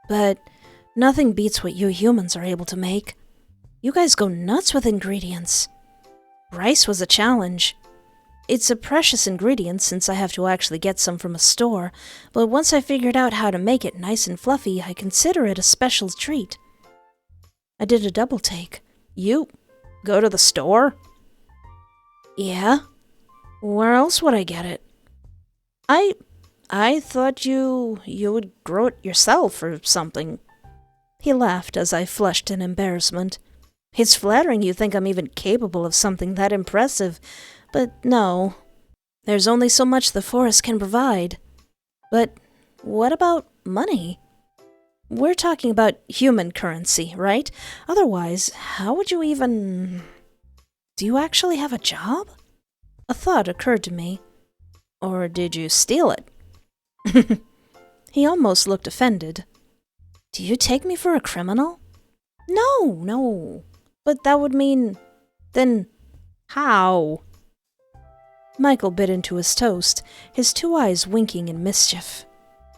But nothing beats what you humans are able to make. You guys go nuts with ingredients. Rice was a challenge. It's a precious ingredient since I have to actually get some from a store, but once I figured out how to make it nice and fluffy, I consider it a special treat. I did a double take. You go to the store? Yeah. Where else would I get it? I thought you would grow it yourself or something. He laughed as I flushed in embarrassment. It's flattering you think I'm even capable of something that impressive, but no. There's only so much the forest can provide. But what about money? We're talking about human currency, right? Otherwise, how would you even... Do you actually have a job? A thought occurred to me. Or did you steal it? He almost looked offended. Do you take me for a criminal? No. But that would mean... Then... how? Mychael bit into his toast, his 2 eyes winking in mischief.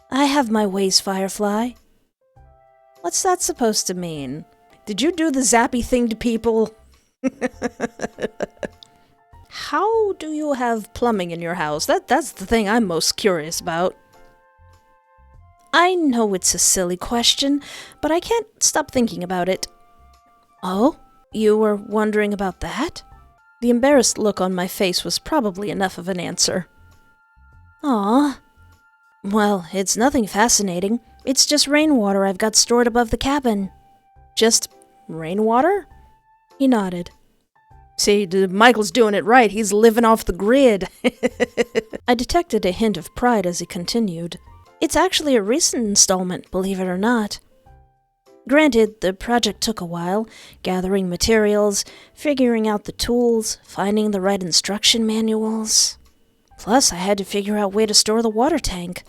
I have my ways, Firefly. What's that supposed to mean? Did you do the zappy thing to people? How do you have plumbing in your house? That's the thing I'm most curious about. I know it's a silly question, but I can't stop thinking about it. Oh, you were wondering about that? The embarrassed look on my face was probably enough of an answer. Aw. Well, it's nothing fascinating. It's just rainwater I've got stored above the cabin. Just rainwater? He nodded. See, Michael's doing it right. He's living off the grid. I detected a hint of pride as he continued. It's actually a recent installment, believe it or not. Granted, the project took a while, gathering materials, figuring out the tools, finding the right instruction manuals. Plus, I had to figure out where to store the water tank.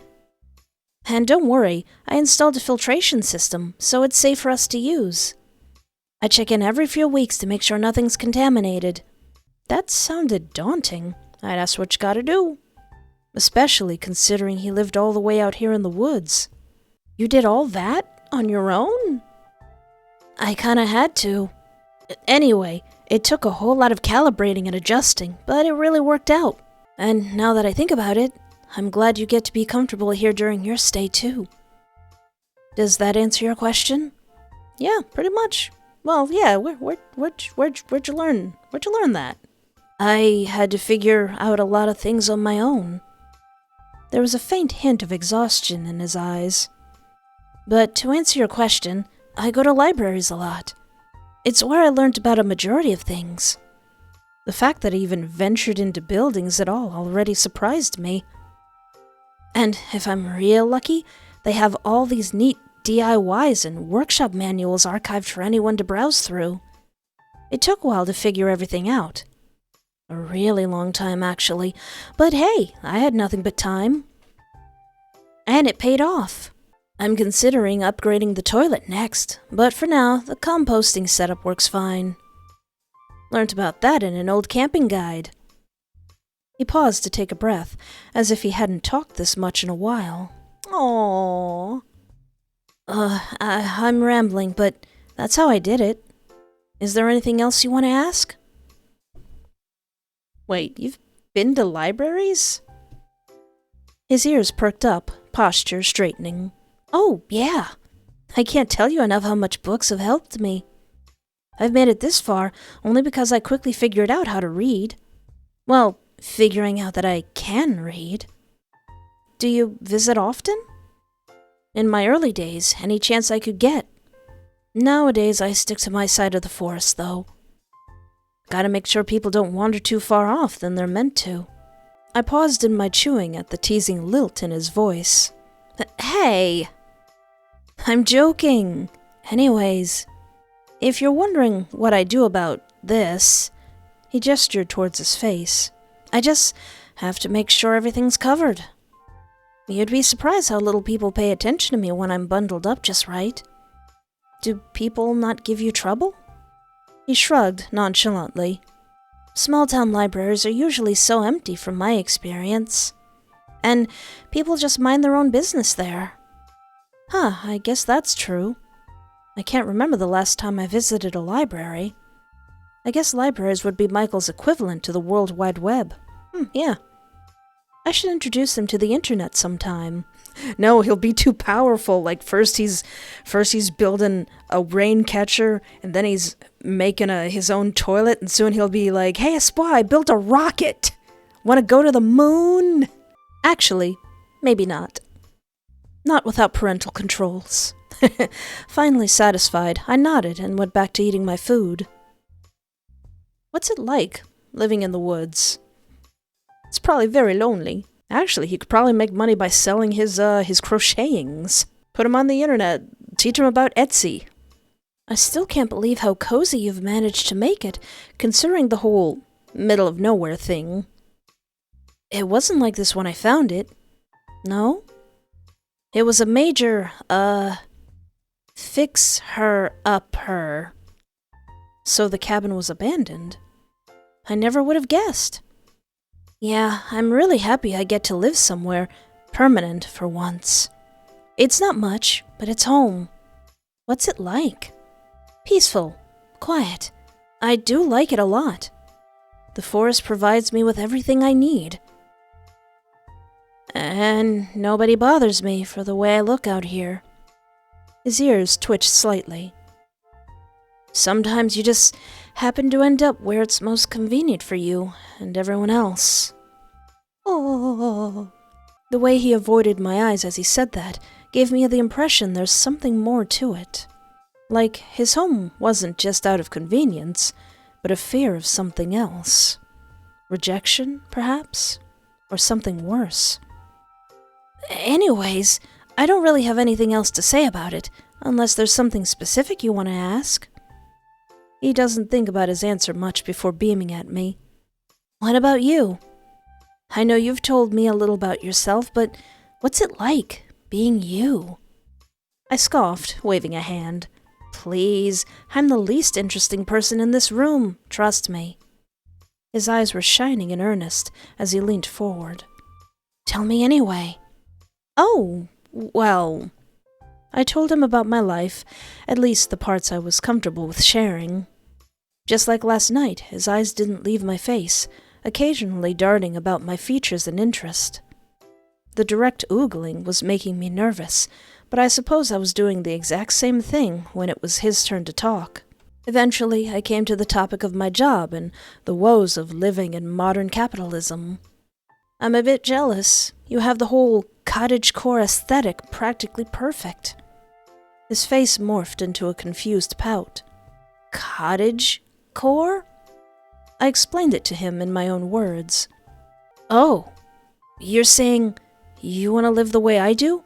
And don't worry, I installed a filtration system, so it's safe for us to use. I check in every few weeks to make sure nothing's contaminated. That sounded daunting. I'd ask what you gotta do. Especially considering he lived all the way out here in the woods. You did all that on your own? I kinda had to. Anyway, it took a whole lot of calibrating and adjusting, but it really worked out. And now that I think about it, I'm glad you get to be comfortable here during your stay too. Does that answer your question? Yeah, pretty much. Well, yeah, where'd you learn that? I had to figure out a lot of things on my own. There was a faint hint of exhaustion in his eyes. But to answer your question, I go to libraries a lot. It's where I learned about a majority of things. The fact that I even ventured into buildings at all already surprised me. And if I'm real lucky, they have all these neat DIYs and workshop manuals archived for anyone to browse through. It took a while to figure everything out. A really long time, actually. But hey, I had nothing but time. And it paid off. I'm considering upgrading the toilet next, but for now, the composting setup works fine. Learned about that in an old camping guide. He paused to take a breath, as if he hadn't talked this much in a while. Aww. I'm rambling, but that's how I did it. Is there anything else you want to ask? Wait, you've been to libraries? His ears perked up, posture straightening. Oh, yeah. I can't tell you enough how much books have helped me. I've made it this far only because I quickly figured out how to read. Well, figuring out that I can read. Do you visit often? In my early days, any chance I could get. Nowadays, I stick to my side of the forest, though. Gotta make sure people don't wander too far off than they're meant to. I paused in my chewing at the teasing lilt in his voice. Hey! I'm joking. Anyways, if you're wondering what I do about this, he gestured towards his face. I just have to make sure everything's covered. You'd be surprised how little people pay attention to me when I'm bundled up just right. Do people not give you trouble? He shrugged nonchalantly. Small-town libraries are usually so empty from my experience. And people just mind their own business there. Huh, I guess that's true. I can't remember the last time I visited a library. I guess libraries would be Michael's equivalent to the World Wide Web. Yeah. I should introduce him to the internet sometime. No, he'll be too powerful. Like first he's building a rain catcher, and then he's making his own toilet, and soon he'll be like, "Hey, Espoir, I built a rocket. Want to go to the moon?" Actually, maybe not. Not without parental controls. Finally satisfied, I nodded and went back to eating my food. What's it like, living in the woods? It's probably very lonely. Actually, he could probably make money by selling his crochetings. Put him on the internet, teach him about Etsy. I still can't believe how cozy you've managed to make it, considering the whole middle of nowhere thing. It wasn't like this when I found it. No? It was a major, fix-her-up-her. So the cabin was abandoned. I never would have guessed. Yeah, I'm really happy I get to live somewhere permanent for once. It's not much, but it's home. What's it like? Peaceful, quiet. I do like it a lot. The forest provides me with everything I need. And nobody bothers me for the way I look out here. His ears twitched slightly. Sometimes you just happen to end up where it's most convenient for you and everyone else. Oh. The way he avoided my eyes as he said that gave me the impression there's something more to it. Like his home wasn't just out of convenience, but a fear of something else. Rejection, perhaps? Or something worse. Anyways, I don't really have anything else to say about it, unless there's something specific you want to ask. He doesn't think about his answer much before beaming at me. What about you? I know you've told me a little about yourself, but what's it like, being you? I scoffed, waving a hand. Please, I'm the least interesting person in this room, trust me. His eyes were shining in earnest as he leaned forward. Tell me anyway. Oh, well... I told him about my life, at least the parts I was comfortable with sharing. Just like last night, his eyes didn't leave my face, occasionally darting about my features and interest. The direct oogling was making me nervous, but I suppose I was doing the exact same thing when it was his turn to talk. Eventually, I came to the topic of my job and the woes of living in modern capitalism. I'm a bit jealous. You have the whole cottagecore aesthetic practically perfect. His face morphed into a confused pout. Cottagecore? I explained it to him in my own words. Oh, you're saying you want to live the way I do?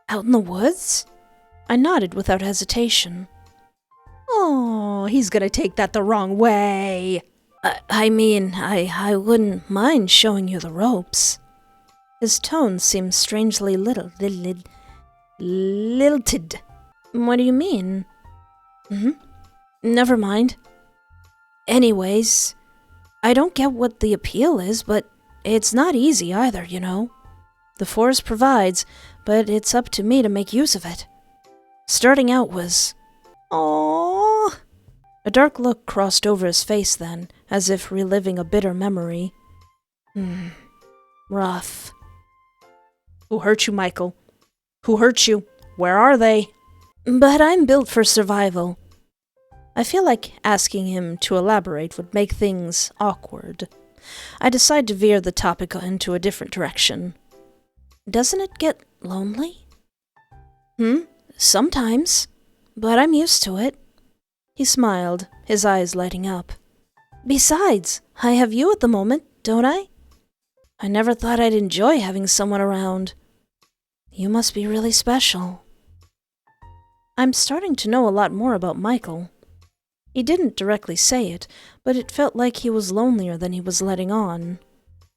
Out in the woods? I nodded without hesitation. Oh, he's gonna take that the wrong way. I mean, I wouldn't mind showing you the ropes. His tone seemed strangely lilted. What do you mean? Never mind. Anyways, I don't get what the appeal is, but it's not easy either, you know. The forest provides, but it's up to me to make use of it. Starting out was... Aww. A dark look crossed over his face then, as if reliving a bitter memory. Rough. Who hurt you, Mychael? Who hurt you? Where are they? But I'm built for survival. I feel like asking him to elaborate would make things awkward. I decide to veer the topic into a different direction. Doesn't it get lonely? Sometimes. But I'm used to it. He smiled, his eyes lighting up. Besides, I have you at the moment, don't I? I never thought I'd enjoy having someone around. You must be really special. I'm starting to know a lot more about Mychael. He didn't directly say it, but it felt like he was lonelier than he was letting on.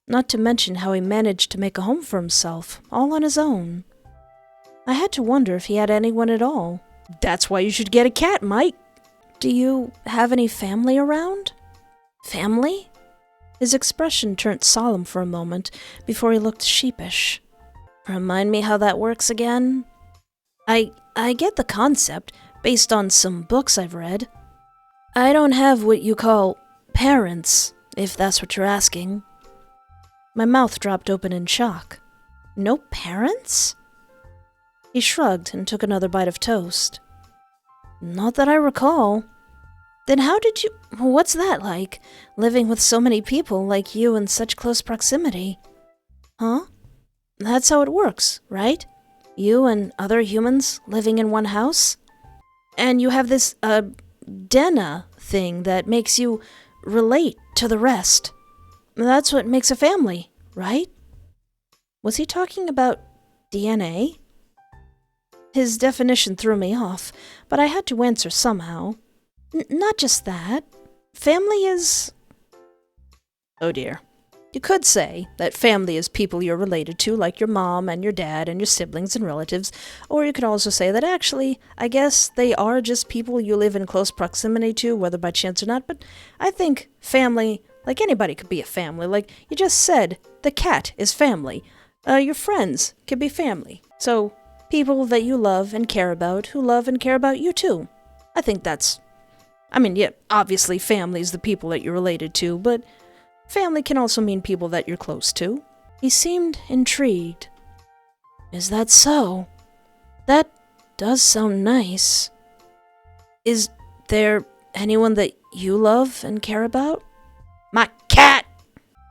Not to mention how he managed to make a home for himself, all on his own. I had to wonder if he had anyone at all. That's why you should get a cat, Mike. Do you have any family around? Family? His expression turned solemn for a moment before he looked sheepish. Remind me how that works again? I get the concept, based on some books I've read. I don't have what you call parents, if that's what you're asking. My mouth dropped open in shock. No parents? He shrugged and took another bite of toast. Not that I recall. Then how did you... What's that like, living with so many people like you in such close proximity? Huh? That's how it works, right? You and other humans living in one house? And you have this, DNA thing that makes you relate to the rest. That's what makes a family, right? Was he talking about DNA? His definition threw me off, but I had to answer somehow. Not just that. Family is... Oh dear. You could say that family is people you're related to, like your mom and your dad and your siblings and relatives, or you could also say that actually, I guess they are just people you live in close proximity to, whether by chance or not, but I think family, like anybody could be a family. Like you just said, the cat is family. Your friends could be family. So, people that you love and care about, who love and care about you too. I think yeah, obviously family is the people that you're related to, but family can also mean people that you're close to. He seemed intrigued. Is that so? That does sound nice. Is there anyone that you love and care about? My cat!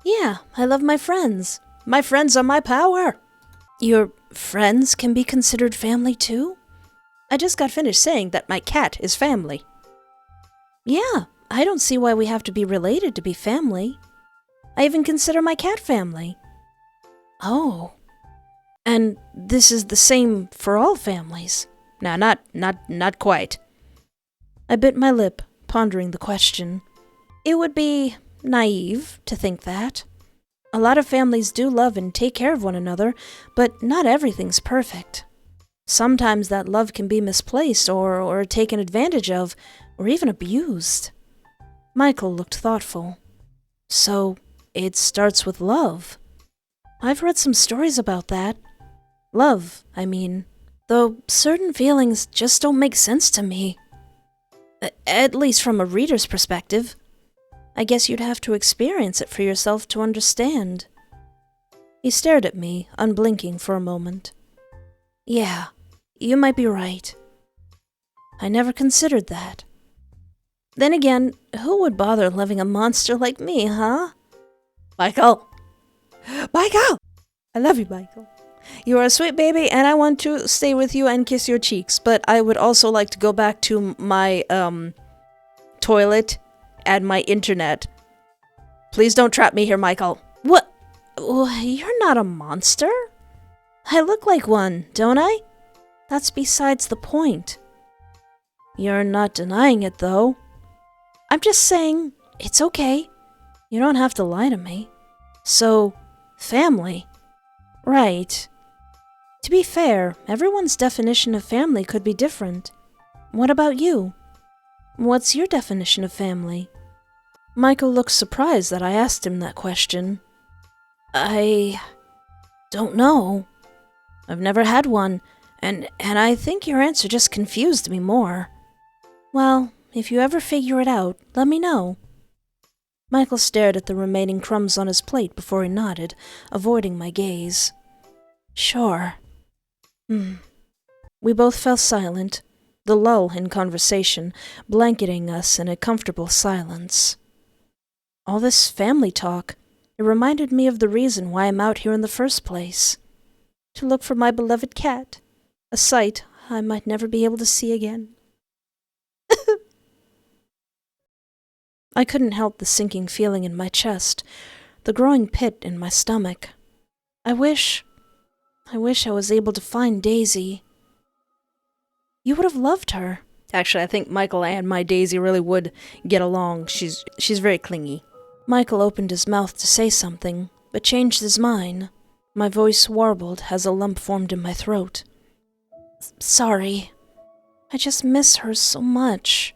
Yeah, I love my friends. My friends are my power. Your friends can be considered family too? I just got finished saying that my cat is family. Yeah, I don't see why we have to be related to be family. I even consider my cat family. Oh. And this is the same for all families? No, not quite. I bit my lip, pondering the question. It would be naive to think that. A lot of families do love and take care of one another, but not everything's perfect. Sometimes that love can be misplaced or taken advantage of, or even abused. Mychael looked thoughtful. So, it starts with love. I've read some stories about that. Love, I mean. Though certain feelings just don't make sense to me. At least from a reader's perspective. I guess you'd have to experience it for yourself to understand. He stared at me, unblinking for a moment. Yeah, you might be right. I never considered that. Then again, who would bother loving a monster like me, huh? Mychael! Mychael! I love you, Mychael. You are a sweet baby, and I want to stay with you and kiss your cheeks, but I would also like to go back to my, toilet and my internet. Please don't trap me here, Mychael. What? You're not a monster? I look like one, don't I? That's besides the point. You're not denying it, though. I'm just saying, it's okay. You don't have to lie to me. So, family. Right. To be fair, everyone's definition of family could be different. What about you? What's your definition of family? Mychael looked surprised that I asked him that question. I don't know. I've never had one, and I think your answer just confused me more. Well, if you ever figure it out, let me know. Mychael stared at the remaining crumbs on his plate before he nodded, avoiding my gaze. Sure. We both fell silent, the lull in conversation blanketing us in a comfortable silence. All this family talk, it reminded me of the reason why I'm out here in the first place. To look for my beloved cat, a sight I might never be able to see again. I couldn't help the sinking feeling in my chest, the growing pit in my stomach. I wish I was able to find Daisy. You would have loved her. Actually, I think Mychael and my Daisy really would get along. She's very clingy. Mychael opened his mouth to say something, but changed his mind. My voice warbled as a lump formed in my throat. Sorry. I just miss her so much.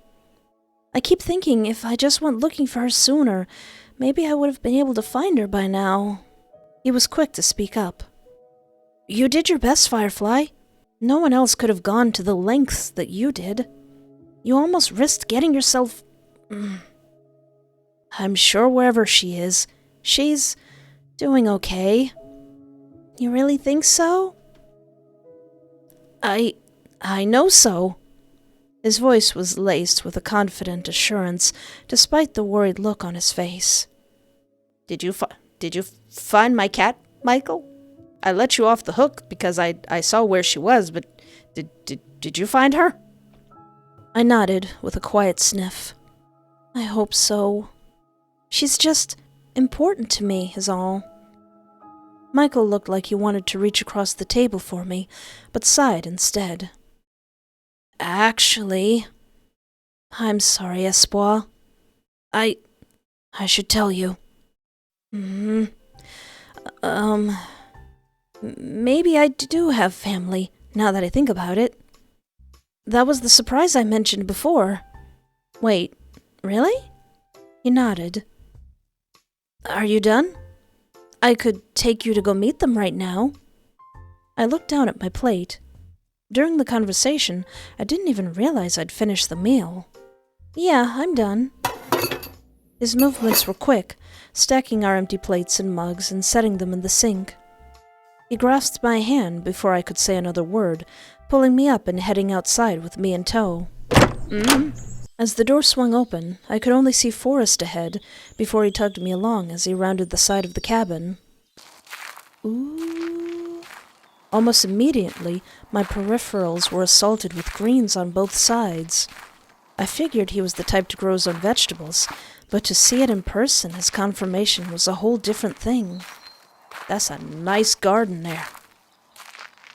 I keep thinking if I just went looking for her sooner, maybe I would have been able to find her by now. He was quick to speak up. You did your best, Firefly. No one else could have gone to the lengths that you did. You almost risked getting yourself... I'm sure wherever she is, she's doing okay. You really think so? I know so. His voice was laced with a confident assurance, despite the worried look on his face. Did you find my cat, Mychael? I let you off the hook because I saw where she was, but did you find her? I nodded with a quiet sniff. I hope so. She's just important to me, is all. Mychael looked like he wanted to reach across the table for me, but sighed instead. Actually, I'm sorry, Espoir. I should tell you. Maybe I do have family, now that I think about it. That was the surprise I mentioned before. Wait, really? He nodded. Are you done? I could take you to go meet them right now. I looked down at my plate. During the conversation, I didn't even realize I'd finished the meal. Yeah, I'm done. His movements were quick, stacking our empty plates and mugs and setting them in the sink. He grasped my hand before I could say another word, pulling me up and heading outside with me in tow. As the door swung open, I could only see forest ahead before he tugged me along as he rounded the side of the cabin. Ooh. Almost immediately, my peripherals were assaulted with greens on both sides. I figured he was the type to grow his own vegetables, but to see it in person as confirmation was a whole different thing. That's a nice garden there.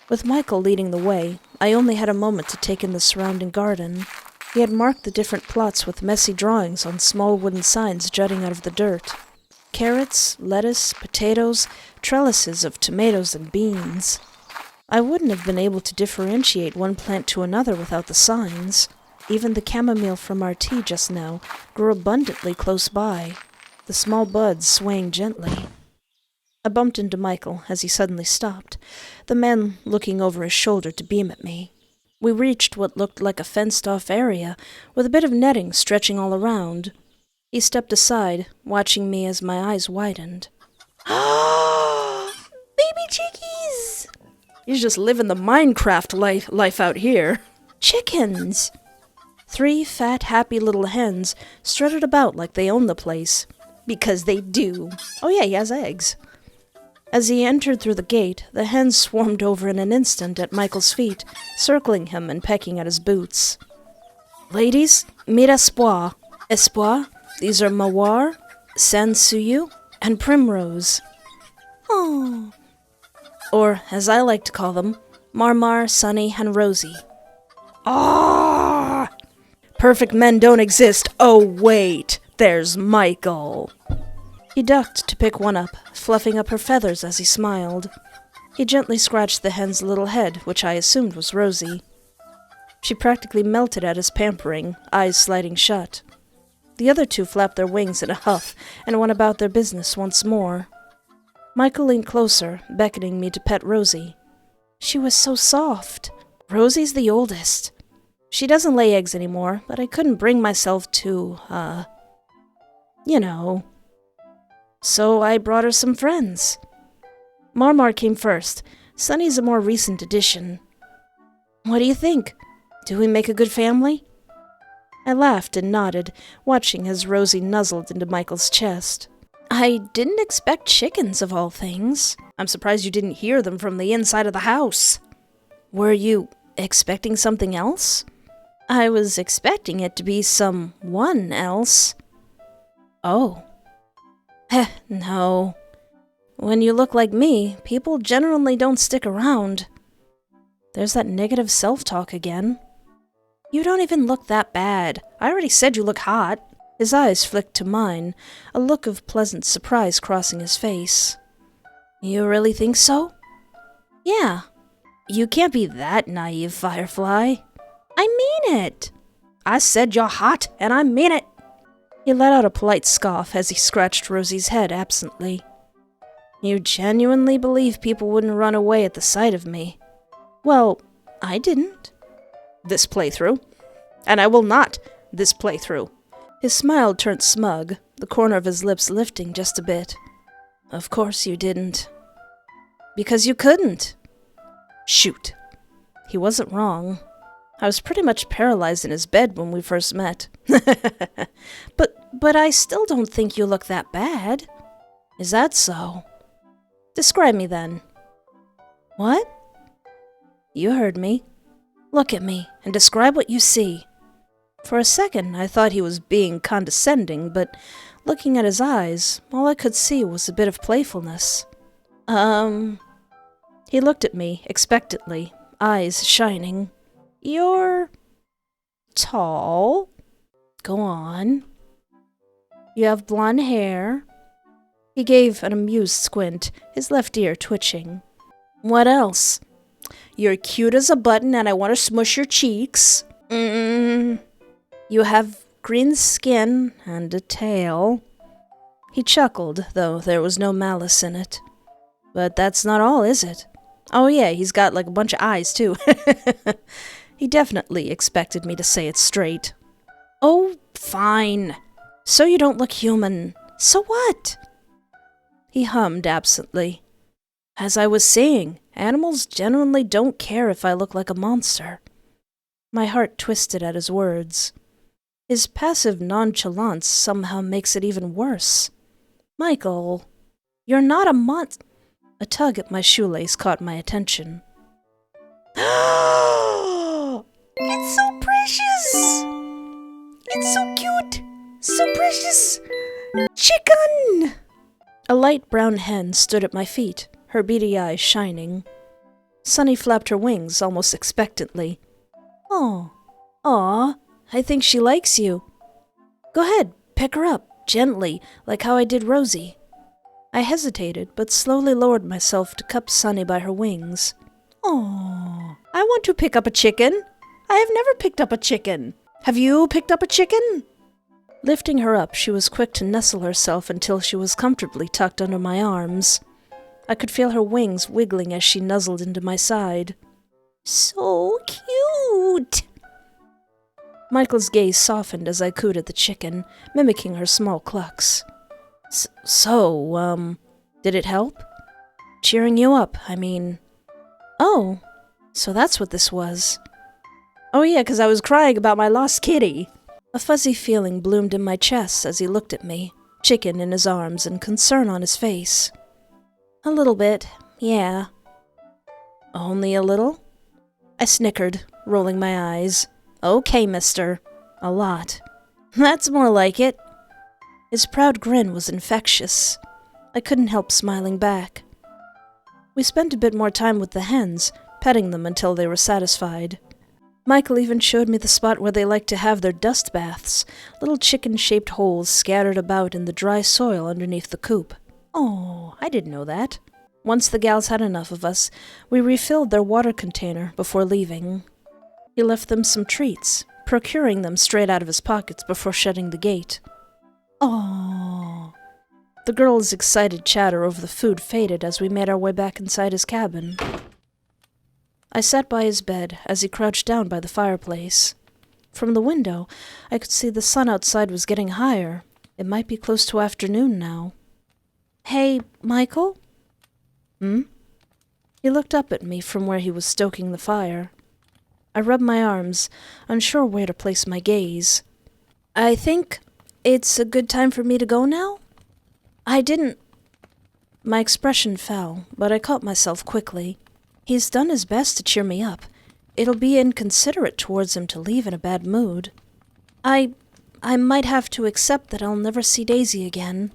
With Mychael leading the way, I only had a moment to take in the surrounding garden. He had marked the different plots with messy drawings on small wooden signs jutting out of the dirt. Carrots, lettuce, potatoes, trellises of tomatoes and beans. I wouldn't have been able to differentiate one plant to another without the signs. Even the chamomile from our tea just now grew abundantly close by, the small buds swaying gently. I bumped into Mychael as he suddenly stopped, the man looking over his shoulder to beam at me. We reached what looked like a fenced-off area, with a bit of netting stretching all around. He stepped aside, watching me as my eyes widened. Baby chickies! He's just living the Minecraft life out here. Chickens! 3 fat, happy little hens strutted about like they owned the place. Because they do. Oh yeah, he has eggs. As he entered through the gate, the hens swarmed over in an instant at Mychael's feet, circling him and pecking at his boots. Ladies, meet Espoir. Espoir, these are Mawar, Sansuyu, and Primrose. Oh. Or, as I like to call them, Marmar, Sunny, and Rosie. Ah! Perfect men don't exist. Oh, wait, there's Mychael. He ducked to pick one up, fluffing up her feathers as he smiled. He gently scratched the hen's little head, which I assumed was Rosie. She practically melted at his pampering, eyes sliding shut. The other 2 flapped their wings in a huff and went about their business once more. Mychael leaned closer, beckoning me to pet Rosie. She was so soft. Rosie's the oldest. She doesn't lay eggs anymore, but I couldn't bring myself to, So I brought her some friends. Marmar came first. Sunny's a more recent addition. What do you think? Do we make a good family? I laughed and nodded, watching as Rosie nuzzled into Mychael's chest. I didn't expect chickens, of all things. I'm surprised you didn't hear them from the inside of the house. Were you expecting something else? I was expecting it to be someone else. Oh. No. When you look like me, people generally don't stick around. There's that negative self-talk again. You don't even look that bad. I already said you look hot. His eyes flicked to mine, a look of pleasant surprise crossing his face. You really think so? Yeah. You can't be that naive, Firefly. I mean it. I said you're hot, and I mean it. He let out a polite scoff as he scratched Rosie's head absently. You genuinely believe people wouldn't run away at the sight of me? Well, I didn't. This playthrough. And I will not this playthrough. His smile turned smug, the corner of his lips lifting just a bit. Of course you didn't. Because you couldn't. Shoot. He wasn't wrong. I was pretty much paralyzed in his bed when we first met. But I still don't think you look that bad. Is that so? Describe me then. What? You heard me. Look at me and describe what you see. For a second, I thought he was being condescending, but looking at his eyes, all I could see was a bit of playfulness. He looked at me expectantly, eyes shining. You're tall. Go on. You have blonde hair. He gave an amused squint, his left ear twitching. What else? You're cute as a button and I want to smush your cheeks. You have green skin and a tail. He chuckled, though there was no malice in it. But that's not all, is it? Oh yeah, he's got like a bunch of eyes, too. He definitely expected me to say it straight. Oh, fine. So you don't look human. So what? He hummed absently. As I was saying, animals genuinely don't care if I look like a monster. My heart twisted at his words. His passive nonchalance somehow makes it even worse. Mychael, you're not a A tug at my shoelace caught my attention. It's so precious! It's so cute! So precious! Chicken! A light brown hen stood at my feet, her beady eyes shining. Sunny flapped her wings almost expectantly. Oh, aw, I think she likes you. Go ahead, pick her up, gently, like how I did Rosie. I hesitated, but slowly lowered myself to cup Sunny by her wings. Oh, I want to pick up a chicken. I have never picked up a chicken. Have you picked up a chicken? Lifting her up, she was quick to nestle herself until she was comfortably tucked under my arms. I could feel her wings wiggling as she nuzzled into my side. So cute! Michael's gaze softened as I cooed at the chicken, mimicking her small clucks. Did it help? Cheering you up, I mean. Oh, so that's what this was. Oh yeah, 'cause I was crying about my lost kitty. A fuzzy feeling bloomed in my chest as he looked at me, chicken in his arms and concern on his face. A little bit, yeah. Only a little? I snickered, rolling my eyes. Okay, mister. A lot. That's more like it. His proud grin was infectious. I couldn't help smiling back. We spent a bit more time with the hens, petting them until they were satisfied. Mychael even showed me the spot where they like to have their dust baths, little chicken-shaped holes scattered about in the dry soil underneath the coop. Oh, I didn't know that. Once the gals had enough of us, we refilled their water container before leaving. He left them some treats, procuring them straight out of his pockets before shutting the gate. Oh. The girls' excited chatter over the food faded as we made our way back inside his cabin. I sat by his bed as he crouched down by the fireplace. From the window, I could see the sun outside was getting higher. It might be close to afternoon now. Hey, Mychael? He looked up at me from where he was stoking the fire. I rubbed my arms, unsure where to place my gaze. I think it's a good time for me to go now? I didn't... My expression fell, but I caught myself quickly. He's done his best to cheer me up. It'll be inconsiderate towards him to leave in a bad mood. I might have to accept that I'll never see Daisy again.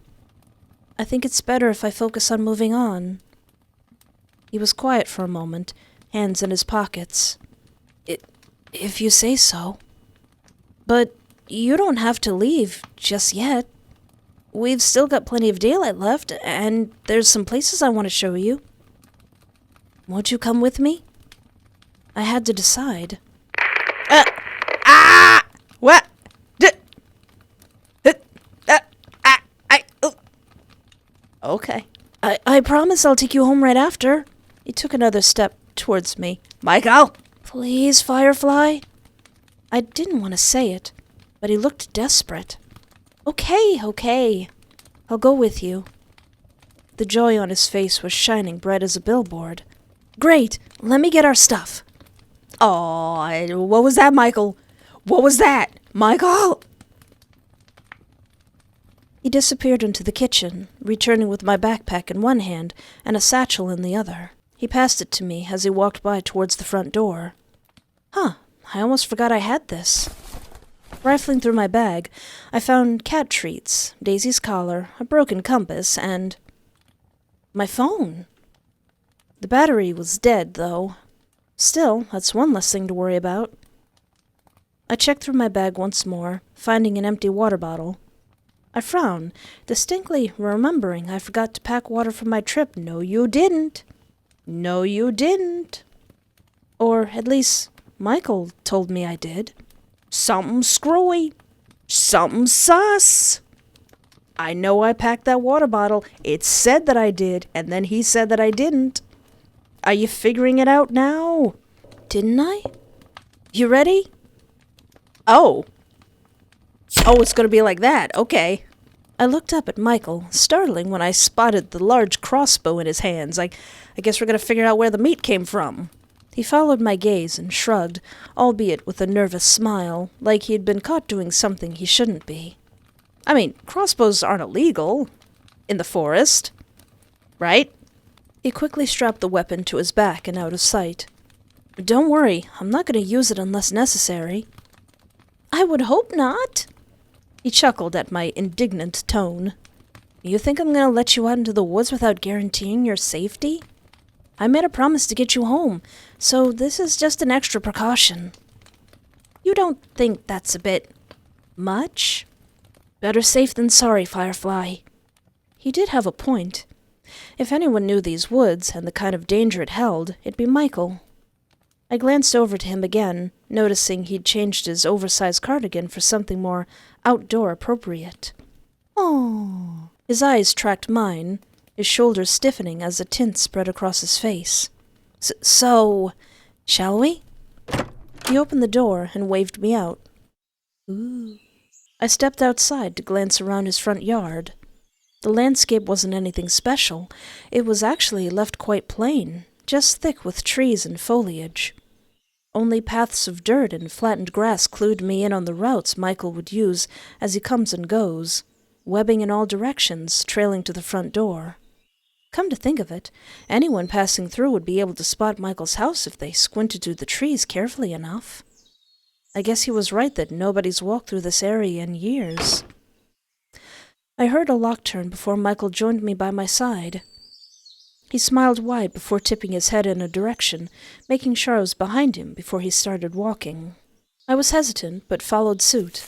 I think it's better if I focus on moving on. He was quiet for a moment, hands in his pockets. If you say so. But you don't have to leave just yet. We've still got plenty of daylight left, and there's some places I want to show you. Won't you come with me? I had to decide. What? Okay. I promise I'll take you home right after. He took another step towards me. Mychael! Please, Firefly? I didn't want to say it, but he looked desperate. Okay. I'll go with you. The joy on his face was shining bright as a billboard. Great, let me get our stuff. Oh, what was that, Mychael? What was that? Mychael! He disappeared into the kitchen, returning with my backpack in one hand and a satchel in the other. He passed it to me as he walked by towards the front door. Huh, I almost forgot I had this. Rifling through my bag, I found cat treats, Daisy's collar, a broken compass, and... my phone. The battery was dead, though. Still, that's one less thing to worry about. I checked through my bag once more, finding an empty water bottle. I frowned, distinctly remembering I forgot to pack water for my trip. No, you didn't. No, you didn't. Or at least Mychael told me I did. Something screwy. Something sus. I know I packed that water bottle. It said that I did, and then he said that I didn't. Are you figuring it out now? Didn't I? You ready? Oh. Oh, it's going to be like that. Okay. I looked up at Mychael, startling when I spotted the large crossbow in his hands. I guess we're going to figure out where the meat came from. He followed my gaze and shrugged, albeit with a nervous smile, like he had been caught doing something he shouldn't be. I mean, crossbows aren't illegal in the forest, right? He quickly strapped the weapon to his back and out of sight. Don't worry, I'm not going to use it unless necessary. I would hope not. He chuckled at my indignant tone. You think I'm going to let you out into the woods without guaranteeing your safety? I made a promise to get you home, so this is just an extra precaution. You don't think that's a bit much? Better safe than sorry, Firefly. He did have a point. If anyone knew these woods and the kind of danger it held, it'd be Mychael. I glanced over to him again, noticing he'd changed his oversized cardigan for something more outdoor appropriate. Oh. His eyes tracked mine, his shoulders stiffening as a tint spread across his face. So, shall we? He opened the door and waved me out. Ooh. I stepped outside to glance around his front yard. The landscape wasn't anything special. It was actually left quite plain, just thick with trees and foliage. Only paths of dirt and flattened grass clued me in on the routes Mychael would use as he comes and goes, webbing in all directions, trailing to the front door. Come to think of it, anyone passing through would be able to spot Mychael's house if they squinted through the trees carefully enough. I guess he was right that nobody's walked through this area in years. I heard a lock turn before Mychael joined me by my side. He smiled wide before tipping his head in a direction, making sure I was behind him before he started walking. I was hesitant, but followed suit.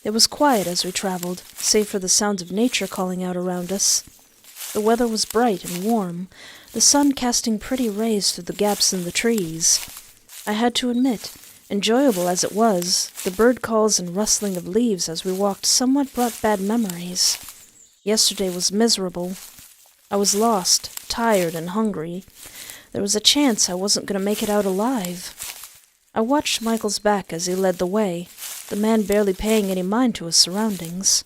It was quiet as we traveled, save for the sounds of nature calling out around us. The weather was bright and warm, the sun casting pretty rays through the gaps in the trees. I had to admit, enjoyable as it was, the bird calls and rustling of leaves as we walked somewhat brought bad memories. Yesterday was miserable. I was lost, tired, and hungry. There was a chance I wasn't going to make it out alive. I watched Mychael's back as he led the way, the man barely paying any mind to his surroundings.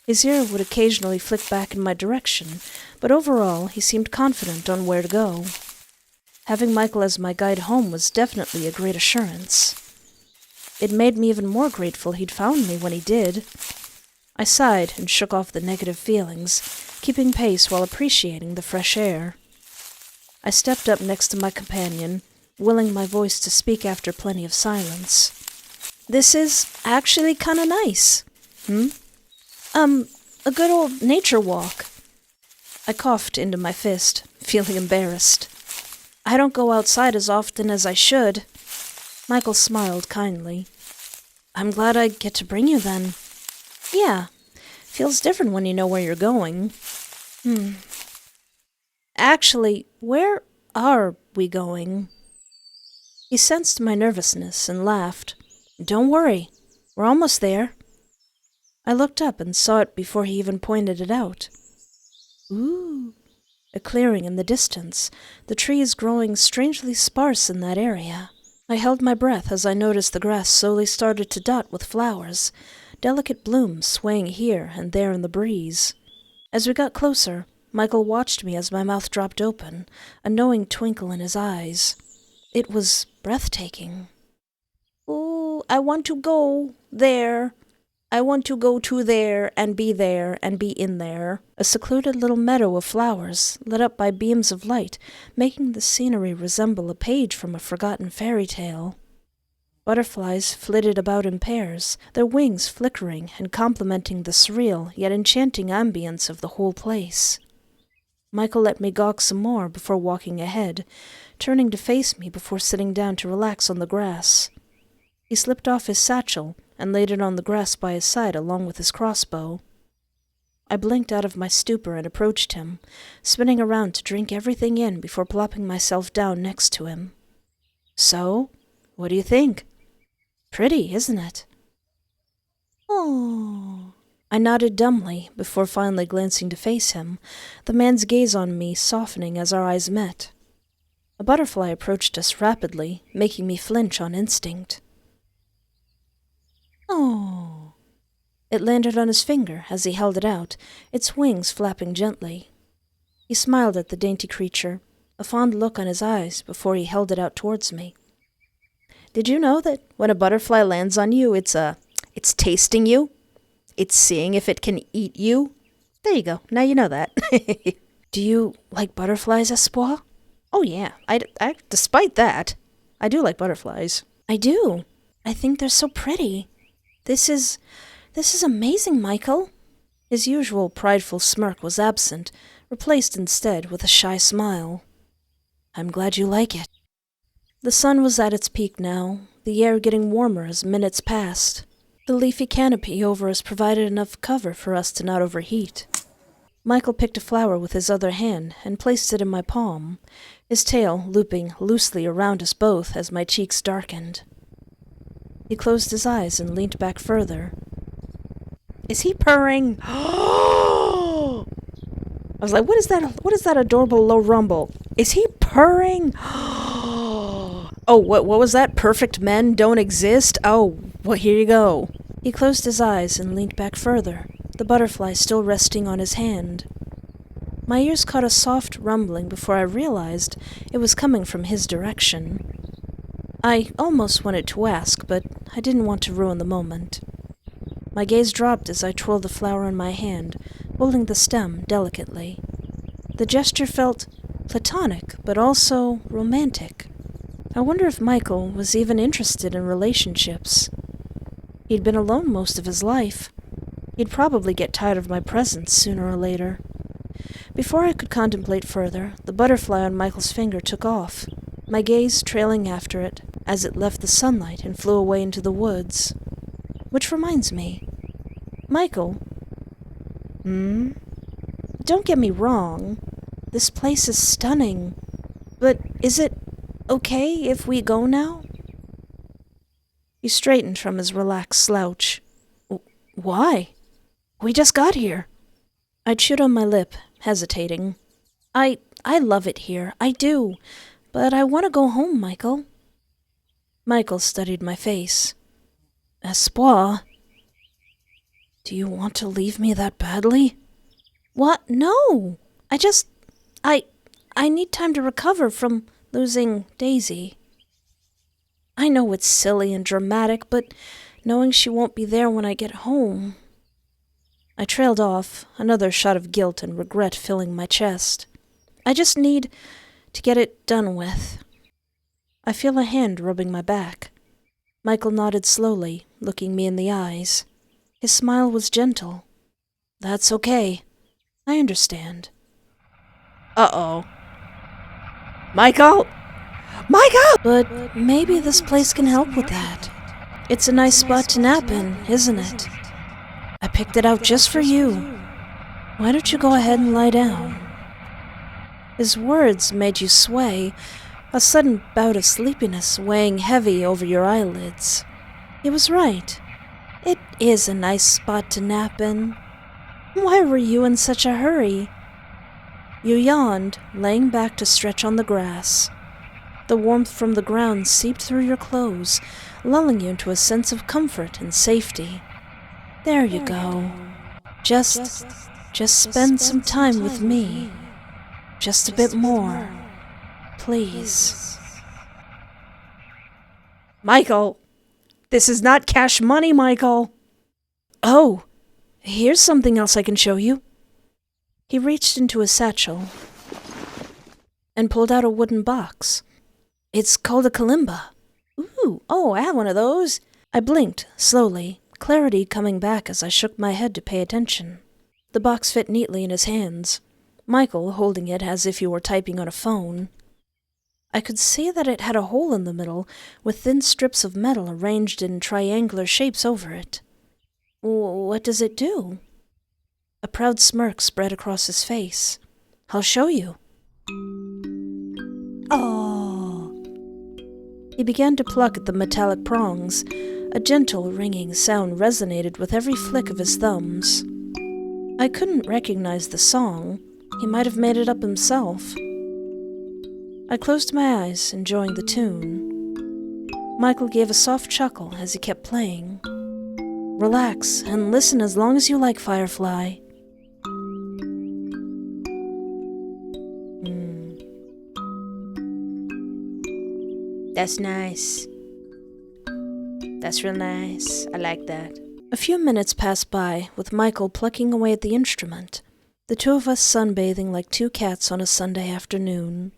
His ear would occasionally flick back in my direction, but overall he seemed confident on where to go. Having Mychael as my guide home was definitely a great assurance. It made me even more grateful he'd found me when he did. I sighed and shook off the negative feelings, keeping pace while appreciating the fresh air. I stepped up next to my companion, willing my voice to speak after plenty of silence. This is actually kinda nice. A good old nature walk. I coughed into my fist, feeling embarrassed. I don't go outside as often as I should. Mychael smiled kindly. I'm glad I get to bring you then. Yeah, feels different when you know where you're going. Actually, where are we going? He sensed my nervousness and laughed. Don't worry, we're almost there. I looked up and saw it before he even pointed it out. Ooh, a clearing in the distance, the trees growing strangely sparse in that area. I held my breath as I noticed the grass slowly started to dot with flowers, delicate blooms swaying here and there in the breeze. As we got closer, Mychael watched me as my mouth dropped open, a knowing twinkle in his eyes. It was breathtaking. Ooh, I want to go there. I want to go to there and be in there. A secluded little meadow of flowers, lit up by beams of light, making the scenery resemble a page from a forgotten fairy tale. Butterflies flitted about in pairs, their wings flickering and complementing the surreal yet enchanting ambience of the whole place. Mychael let me gawk some more before walking ahead, turning to face me before sitting down to relax on the grass. He slipped off his satchel and laid it on the grass by his side along with his crossbow. I blinked out of my stupor and approached him, spinning around to drink everything in before plopping myself down next to him. So, what do you think? Pretty, isn't it? Oh. I nodded dumbly before finally glancing to face him, the man's gaze on me softening as our eyes met. A butterfly approached us rapidly, making me flinch on instinct. Oh. It landed on his finger as he held it out, its wings flapping gently. He smiled at the dainty creature, a fond look on his eyes before he held it out towards me. Did you know that when a butterfly lands on you, it's tasting you? It's seeing if it can eat you? There you go. Now you know that. Do you like butterflies, Espoir? Oh, yeah. Despite that, I do like butterflies. I do. I think they're so pretty. This is amazing, Mychael. His usual prideful smirk was absent, replaced instead with a shy smile. I'm glad you like it. The sun was at its peak now, the air getting warmer as minutes passed. The leafy canopy over us provided enough cover for us to not overheat. Mychael picked a flower with his other hand and placed it in my palm, his tail looping loosely around us both as my cheeks darkened. He closed his eyes and leaned back further. Is he purring? I was like, what is that adorable low rumble? Is he purring? Oh, what was that? Perfect men don't exist? Oh, well, here you go. He closed his eyes and leaned back further, the butterfly still resting on his hand. My ears caught a soft rumbling before I realized it was coming from his direction. I almost wanted to ask, but I didn't want to ruin the moment. My gaze dropped as I twirled the flower in my hand, holding the stem delicately. The gesture felt platonic, but also romantic. I wonder if Mychael was even interested in relationships. He'd been alone most of his life. He'd probably get tired of my presence sooner or later. Before I could contemplate further, the butterfly on Mychael's finger took off, my gaze trailing after it as it left the sunlight and flew away into the woods. Which reminds me, Mychael. Don't get me wrong. This place is stunning. But is it okay if we go now? He straightened from his relaxed slouch. Why? We just got here. I chewed on my lip, hesitating. I love it here, I do. But I want to go home, Mychael. Mychael studied my face. Espoir, do you want to leave me that badly? What? No. I need time to recover from losing Daisy. I know it's silly and dramatic, but knowing she won't be there when I get home. I trailed off, another shot of guilt and regret filling my chest. I just need to get it done with. I feel a hand rubbing my back. Mychael nodded slowly, looking me in the eyes. His smile was gentle. That's okay. I understand. Uh-oh. Mychael! Mychael! But maybe this place can help with that. It's a nice spot to nap in, isn't it? I picked it out just for you. Why don't you go ahead and lie down? His words made you sway, a sudden bout of sleepiness weighing heavy over your eyelids. He was right. It is a nice spot to nap in. Why were you in such a hurry? You yawned, laying back to stretch on the grass. The warmth from the ground seeped through your clothes, lulling you into a sense of comfort and safety. There you go. Just spend some time with me. Just a bit more. Please. Mychael! This is not cash money, Mychael! Oh, here's something else I can show you. He reached into his satchel and pulled out a wooden box. It's called a kalimba. Ooh, oh, I have one of those. I blinked, slowly, clarity coming back as I shook my head to pay attention. The box fit neatly in his hands, Mychael holding it as if he were typing on a phone. I could see that it had a hole in the middle with thin strips of metal arranged in triangular shapes over it. What does it do? A proud smirk spread across his face. I'll show you. Oh. He began to pluck at the metallic prongs. A gentle, ringing sound resonated with every flick of his thumbs. I couldn't recognize the song. He might have made it up himself. I closed my eyes, enjoying the tune. Mychael gave a soft chuckle as he kept playing. Relax and listen as long as you like, Firefly. That's nice. That's real nice. I like that. A few minutes passed by, with Mychael plucking away at the instrument, the two of us sunbathing like two cats on a Sunday afternoon.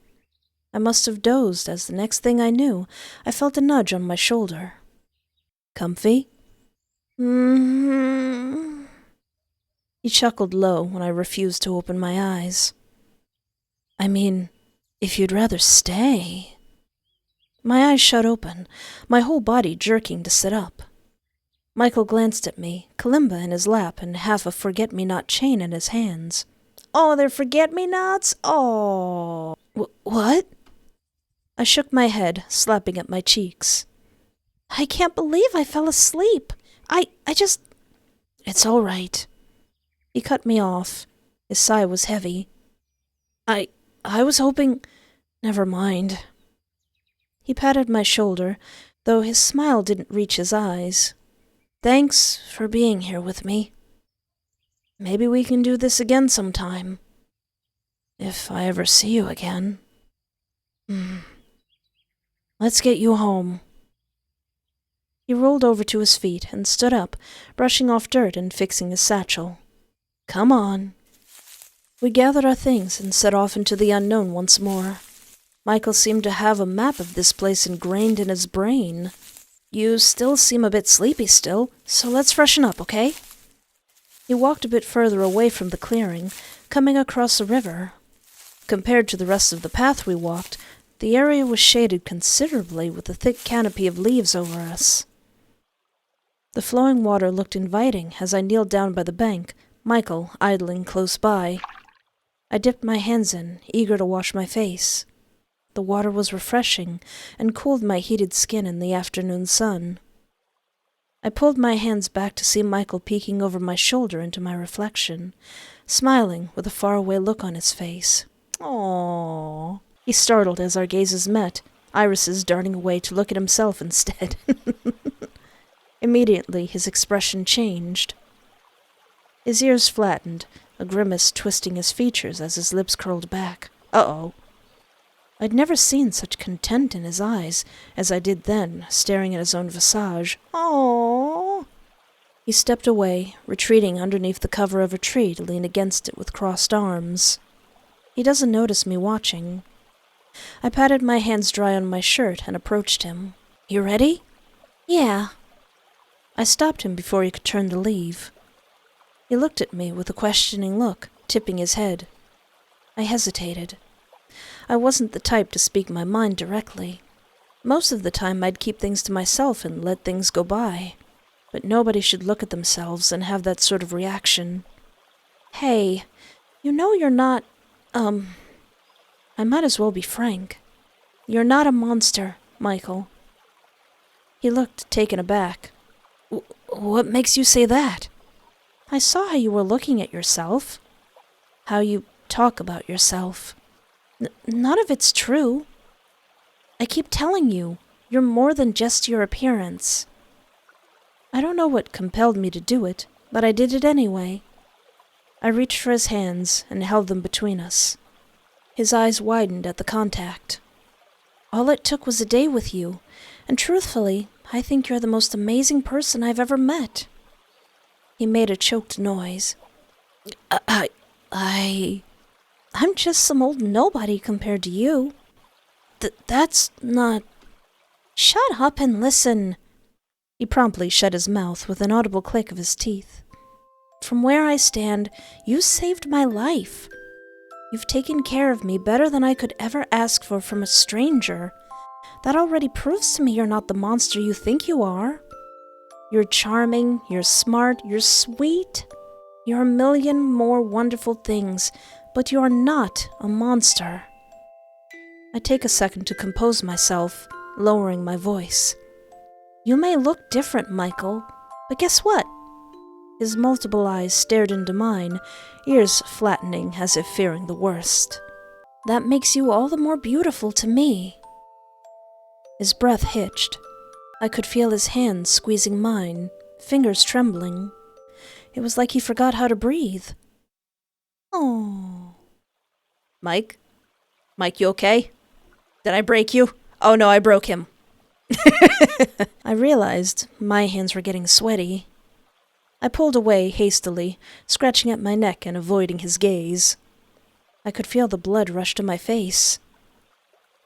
I must have dozed, as the next thing I knew, I felt a nudge on my shoulder. Comfy? Mm-hmm. He chuckled low when I refused to open my eyes. I mean, if you'd rather stay... My eyes shut open, my whole body jerking to sit up. Mychael glanced at me, kalimba in his lap and half a forget-me-not chain in his hands. Oh, they're forget-me-nots? Oh. What? I shook my head, slapping at my cheeks. I can't believe I fell asleep. I just... It's all right. He cut me off. His sigh was heavy. I was hoping... Never mind. He patted my shoulder, though his smile didn't reach his eyes. Thanks for being here with me. Maybe we can do this again sometime. If I ever see you again. Let's get you home. He rolled over to his feet and stood up, brushing off dirt and fixing his satchel. Come on. We gathered our things and set off into the unknown once more. Mychael seemed to have a map of this place ingrained in his brain. You still seem a bit sleepy still, so let's freshen up, okay? He walked a bit further away from the clearing, coming across a river. Compared to the rest of the path we walked, the area was shaded considerably with a thick canopy of leaves over us. The flowing water looked inviting as I kneeled down by the bank, Mychael idling close by. I dipped my hands in, eager to wash my face. The water was refreshing and cooled my heated skin in the afternoon sun. I pulled my hands back to see Mychael peeking over my shoulder into my reflection, smiling with a faraway look on his face. Aww. He startled as our gazes met, irises darting away to look at himself instead. Immediately his expression changed. His ears flattened, a grimace twisting his features as his lips curled back. Uh-oh. I'd never seen such content in his eyes as I did then, staring at his own visage. Aww. He stepped away, retreating underneath the cover of a tree to lean against it with crossed arms. He doesn't notice me watching. I patted my hands dry on my shirt and approached him. You ready? Yeah. I stopped him before he could turn to leave. He looked at me with a questioning look, tipping his head. I hesitated. I wasn't the type to speak my mind directly. Most of the time I'd keep things to myself and let things go by. But nobody should look at themselves and have that sort of reaction. Hey, you know you're not, I might as well be frank. You're not a monster, Mychael. He looked taken aback. What makes you say that? I saw how you were looking at yourself. How you talk about yourself. None of it's true. I keep telling you, you're more than just your appearance. I don't know what compelled me to do it, but I did it anyway. I reached for his hands and held them between us. His eyes widened at the contact. All it took was a day with you, and truthfully, I think you're the most amazing person I've ever met. He made a choked noise. I'm just some old nobody compared to you. That's not... Shut up and listen. He promptly shut his mouth with an audible click of his teeth. From where I stand, you saved my life. You've taken care of me better than I could ever ask for from a stranger. That already proves to me you're not the monster you think you are. You're charming, you're smart, you're sweet. You're a million more wonderful things, but you're not a monster. I take a second to compose myself, lowering my voice. You may look different, Mychael, but guess what? His multiple eyes stared into mine, ears flattening as if fearing the worst. That makes you all the more beautiful to me. His breath hitched. I could feel his hands squeezing mine, fingers trembling. It was like he forgot how to breathe. Oh. Mike? Mike, you okay? Did I break you? Oh no, I broke him. I realized my hands were getting sweaty. I pulled away hastily, scratching at my neck and avoiding his gaze. I could feel the blood rush to my face.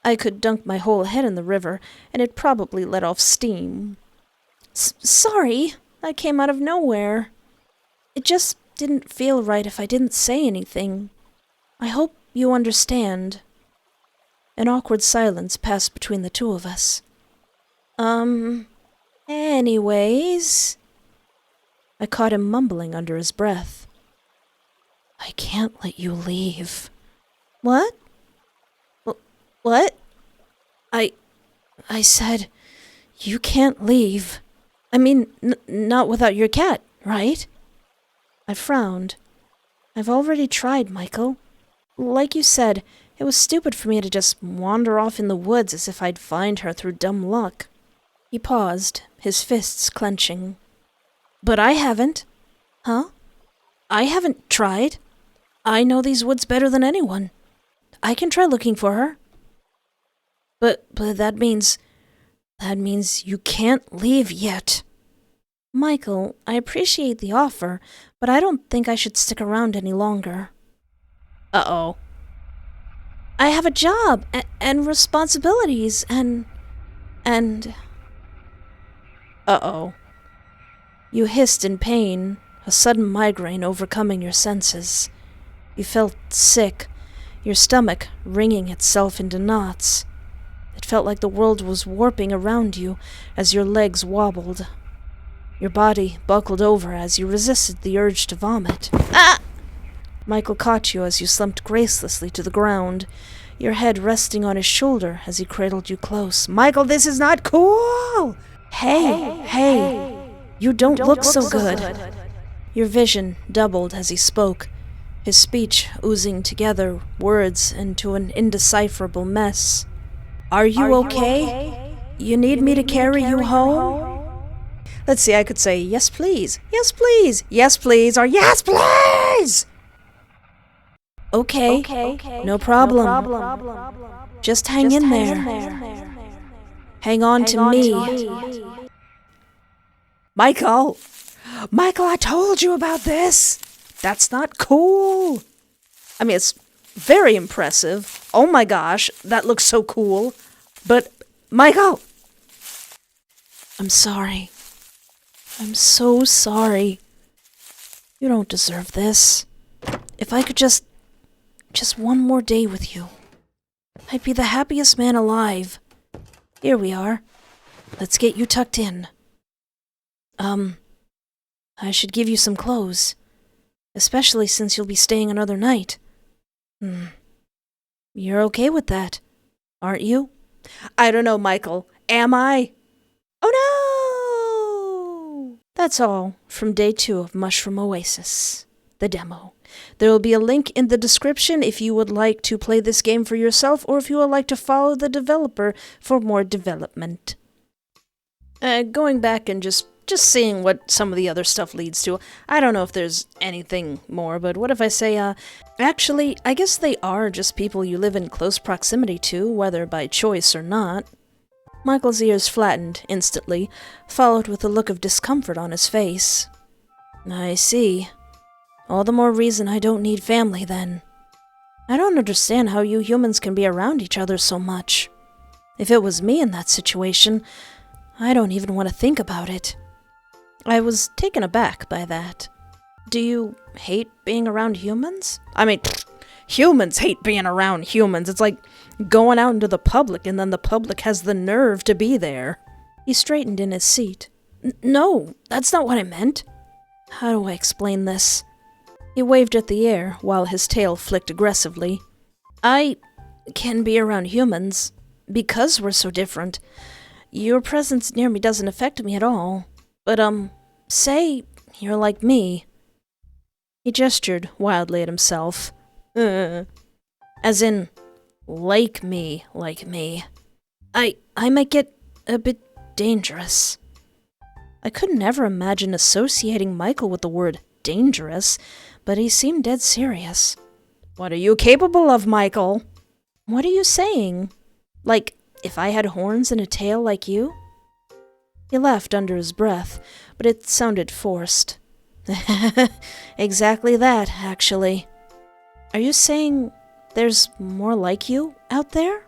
I could dunk my whole head in the river, and it probably let off steam. Sorry, I came out of nowhere. It just didn't feel right if I didn't say anything. I hope you understand. An awkward silence passed between the two of us. Anyways... I caught him mumbling under his breath. I can't let you leave. What? What? I said, you can't leave. I mean, not without your cat, right? I frowned. I've already tried, Mychael. Like you said, it was stupid for me to just wander off in the woods as if I'd find her through dumb luck. He paused, his fists clenching. But I haven't. Huh? I haven't tried. I know these woods better than anyone. I can try looking for her. But that means you can't leave yet. Mychael, I appreciate the offer, but I don't think I should stick around any longer. Uh-oh. I have a job and responsibilities and... Uh-oh. You hissed in pain, a sudden migraine overcoming your senses. You felt sick, your stomach wringing itself into knots. It felt like the world was warping around you as your legs wobbled. Your body buckled over as you resisted the urge to vomit. Ah! Mychael caught you as you slumped gracelessly to the ground, your head resting on his shoulder as he cradled you close. Mychael, this is not cool! Hey! You don't look so good. Your vision doubled as he spoke, his speech oozing together words into an indecipherable mess. Are you okay? You need me to carry you home? Let's see, I could say, yes please, yes please, yes please, or yes please! Okay, no problem. Just hang in there. Hang on to me. Mychael, I told you about this. That's not cool. I mean, it's very impressive. Oh my gosh, that looks so cool. But, Mychael, I'm sorry. I'm so sorry. You don't deserve this. If I could just one more day with you, I'd be the happiest man alive. Here we are. Let's get you tucked in. I should give you some clothes, especially since you'll be staying another night. You're okay with that, aren't you? I don't know, Mychael. Am I? Oh no! That's all from day 2 of Mushroom Oasis, the demo. There will be a link in the description if you would like to play this game for yourself or if you would like to follow the developer for more development. Going back and just seeing what some of the other stuff leads to. I don't know if there's anything more, but what if I say, actually, I guess they are just people you live in close proximity to, whether by choice or not. Mychael's ears flattened instantly, followed with a look of discomfort on his face. I see. All the more reason I don't need family, then. I don't understand how you humans can be around each other so much. If it was me in that situation, I don't even want to think about it. I was taken aback by that. Do you hate being around humans? I mean, Humans hate being around humans. It's like going out into the public and then the public has the nerve to be there. He straightened in his seat. No, that's not what I meant. How do I explain this? He waved at the air while his tail flicked aggressively. I can be around humans because we're so different. Your presence near me doesn't affect me at all. But, say you're like me. He gestured wildly at himself. As in, like me. I might get a bit dangerous. I couldn't ever imagine associating Mychael with the word dangerous, but he seemed dead serious. What are you capable of, Mychael? What are you saying? Like, if I had horns and a tail like you? He laughed under his breath, but it sounded forced. Exactly that, actually. Are you saying there's more like you out there?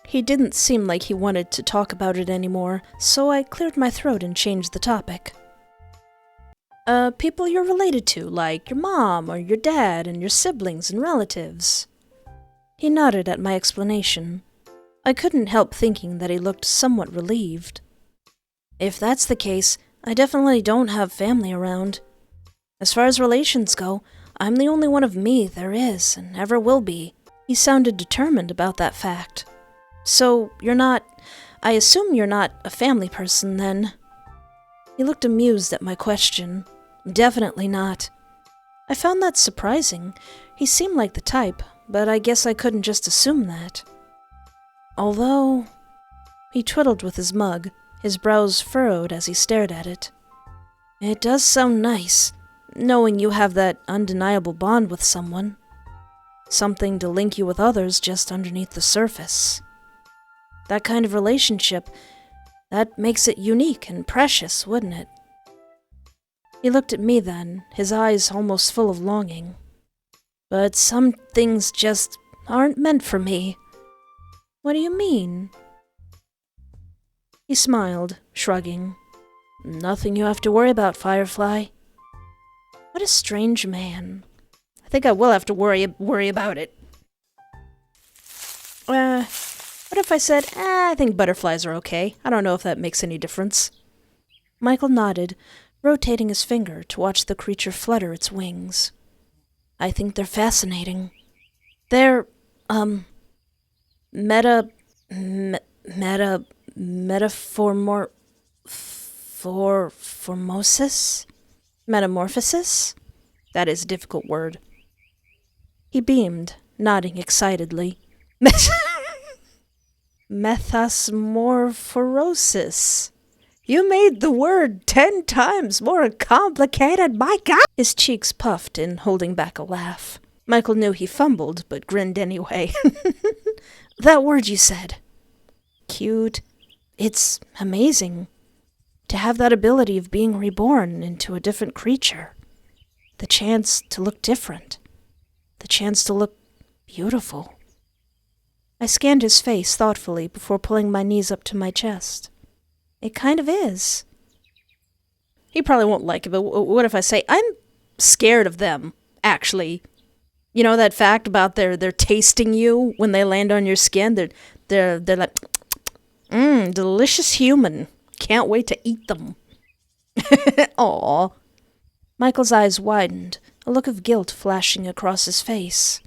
He didn't seem like he wanted to talk about it anymore, so I cleared my throat and changed the topic. People you're related to, like your mom or your dad and your siblings and relatives. He nodded at my explanation. I couldn't help thinking that he looked somewhat relieved. If that's the case, I definitely don't have family around. As far as relations go, I'm the only one of me there is and ever will be. He sounded determined about that fact. So, I assume you're not a family person, then? He looked amused at my question. Definitely not. I found that surprising. He seemed like the type, but I guess I couldn't just assume that. Although... He twiddled with his mug, his brows furrowed as he stared at it. It does sound nice, knowing you have that undeniable bond with someone. Something to link you with others just underneath the surface. That kind of relationship, that makes it unique and precious, wouldn't it? He looked at me then, his eyes almost full of longing. But some things just aren't meant for me. What do you mean? He smiled, shrugging. Nothing you have to worry about, Firefly. What a strange man. I think I will have to worry about it. What if I said, I think butterflies are okay. I don't know if that makes any difference. Mychael nodded, rotating his finger to watch the creature flutter its wings. I think they're fascinating. They're, Metamorphosis? That is a difficult word. He beamed, nodding excitedly. Metamorphorosis. You made the word 10 times more complicated, my God! His cheeks puffed in holding back a laugh. Mychael knew he fumbled, but grinned anyway. That word you said. Cute. It's amazing. To have that ability of being reborn into a different creature. The chance to look different. The chance to look beautiful. I scanned his face thoughtfully before pulling my knees up to my chest. It kind of is. He probably won't like it, but what if I say, I'm scared of them, actually. You know that fact about they're tasting you when they land on your skin? They're like, delicious human. Can't wait to eat them. Aw. Mychael's eyes widened, a look of guilt flashing across his face.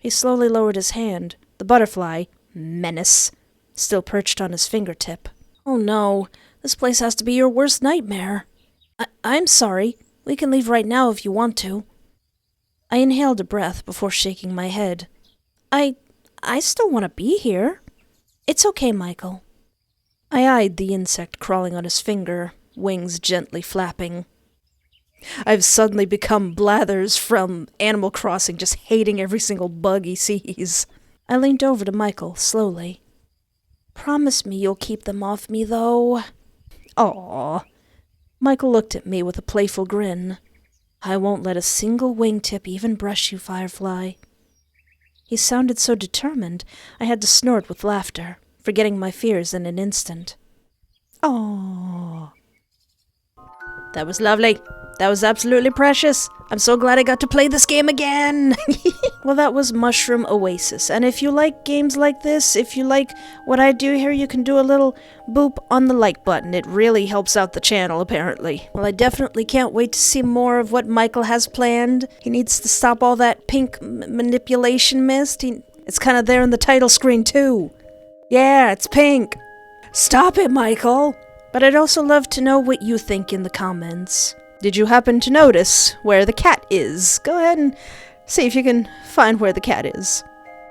He slowly lowered his hand, the butterfly, menace, still perched on his fingertip. Oh no, this place has to be your worst nightmare. I'm sorry. We can leave right now if you want to. I inhaled a breath before shaking my head. I still want to be here. It's okay, Mychael. I eyed the insect crawling on his finger, wings gently flapping. I've suddenly become Blathers from Animal Crossing, just hating every single bug he sees. I leaned over to Mychael, slowly. Promise me you'll keep them off me, though. Aw. Mychael looked at me with a playful grin. I won't let a single wingtip even brush you, Firefly. He sounded so determined, I had to snort with laughter, forgetting my fears in an instant. Aww. That was lovely. That was absolutely precious. I'm so glad I got to play this game again. Well, that was Mushroom Oasis. And if you like games like this, if you like what I do here, you can do a little boop on the like button. It really helps out the channel, apparently. Well, I definitely can't wait to see more of what Mychael has planned. He needs to stop all that pink manipulation mist. It's kind of there in the title screen, too. Yeah, it's pink. Stop it, Mychael. But I'd also love to know what you think in the comments. Did you happen to notice where the cat is? Go ahead and see if you can find where the cat is.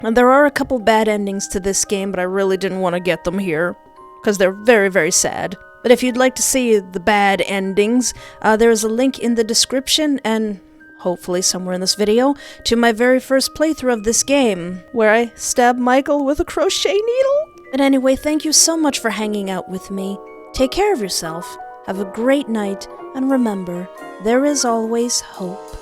And there are a couple bad endings to this game, but I really didn't want to get them here, because they're very, very sad. But if you'd like to see the bad endings, there is a link in the description, and hopefully somewhere in this video, to my very first playthrough of this game, where I stabbed Mychael with a crochet needle. But anyway, thank you so much for hanging out with me. Take care of yourself, have a great night, and remember, there is always hope.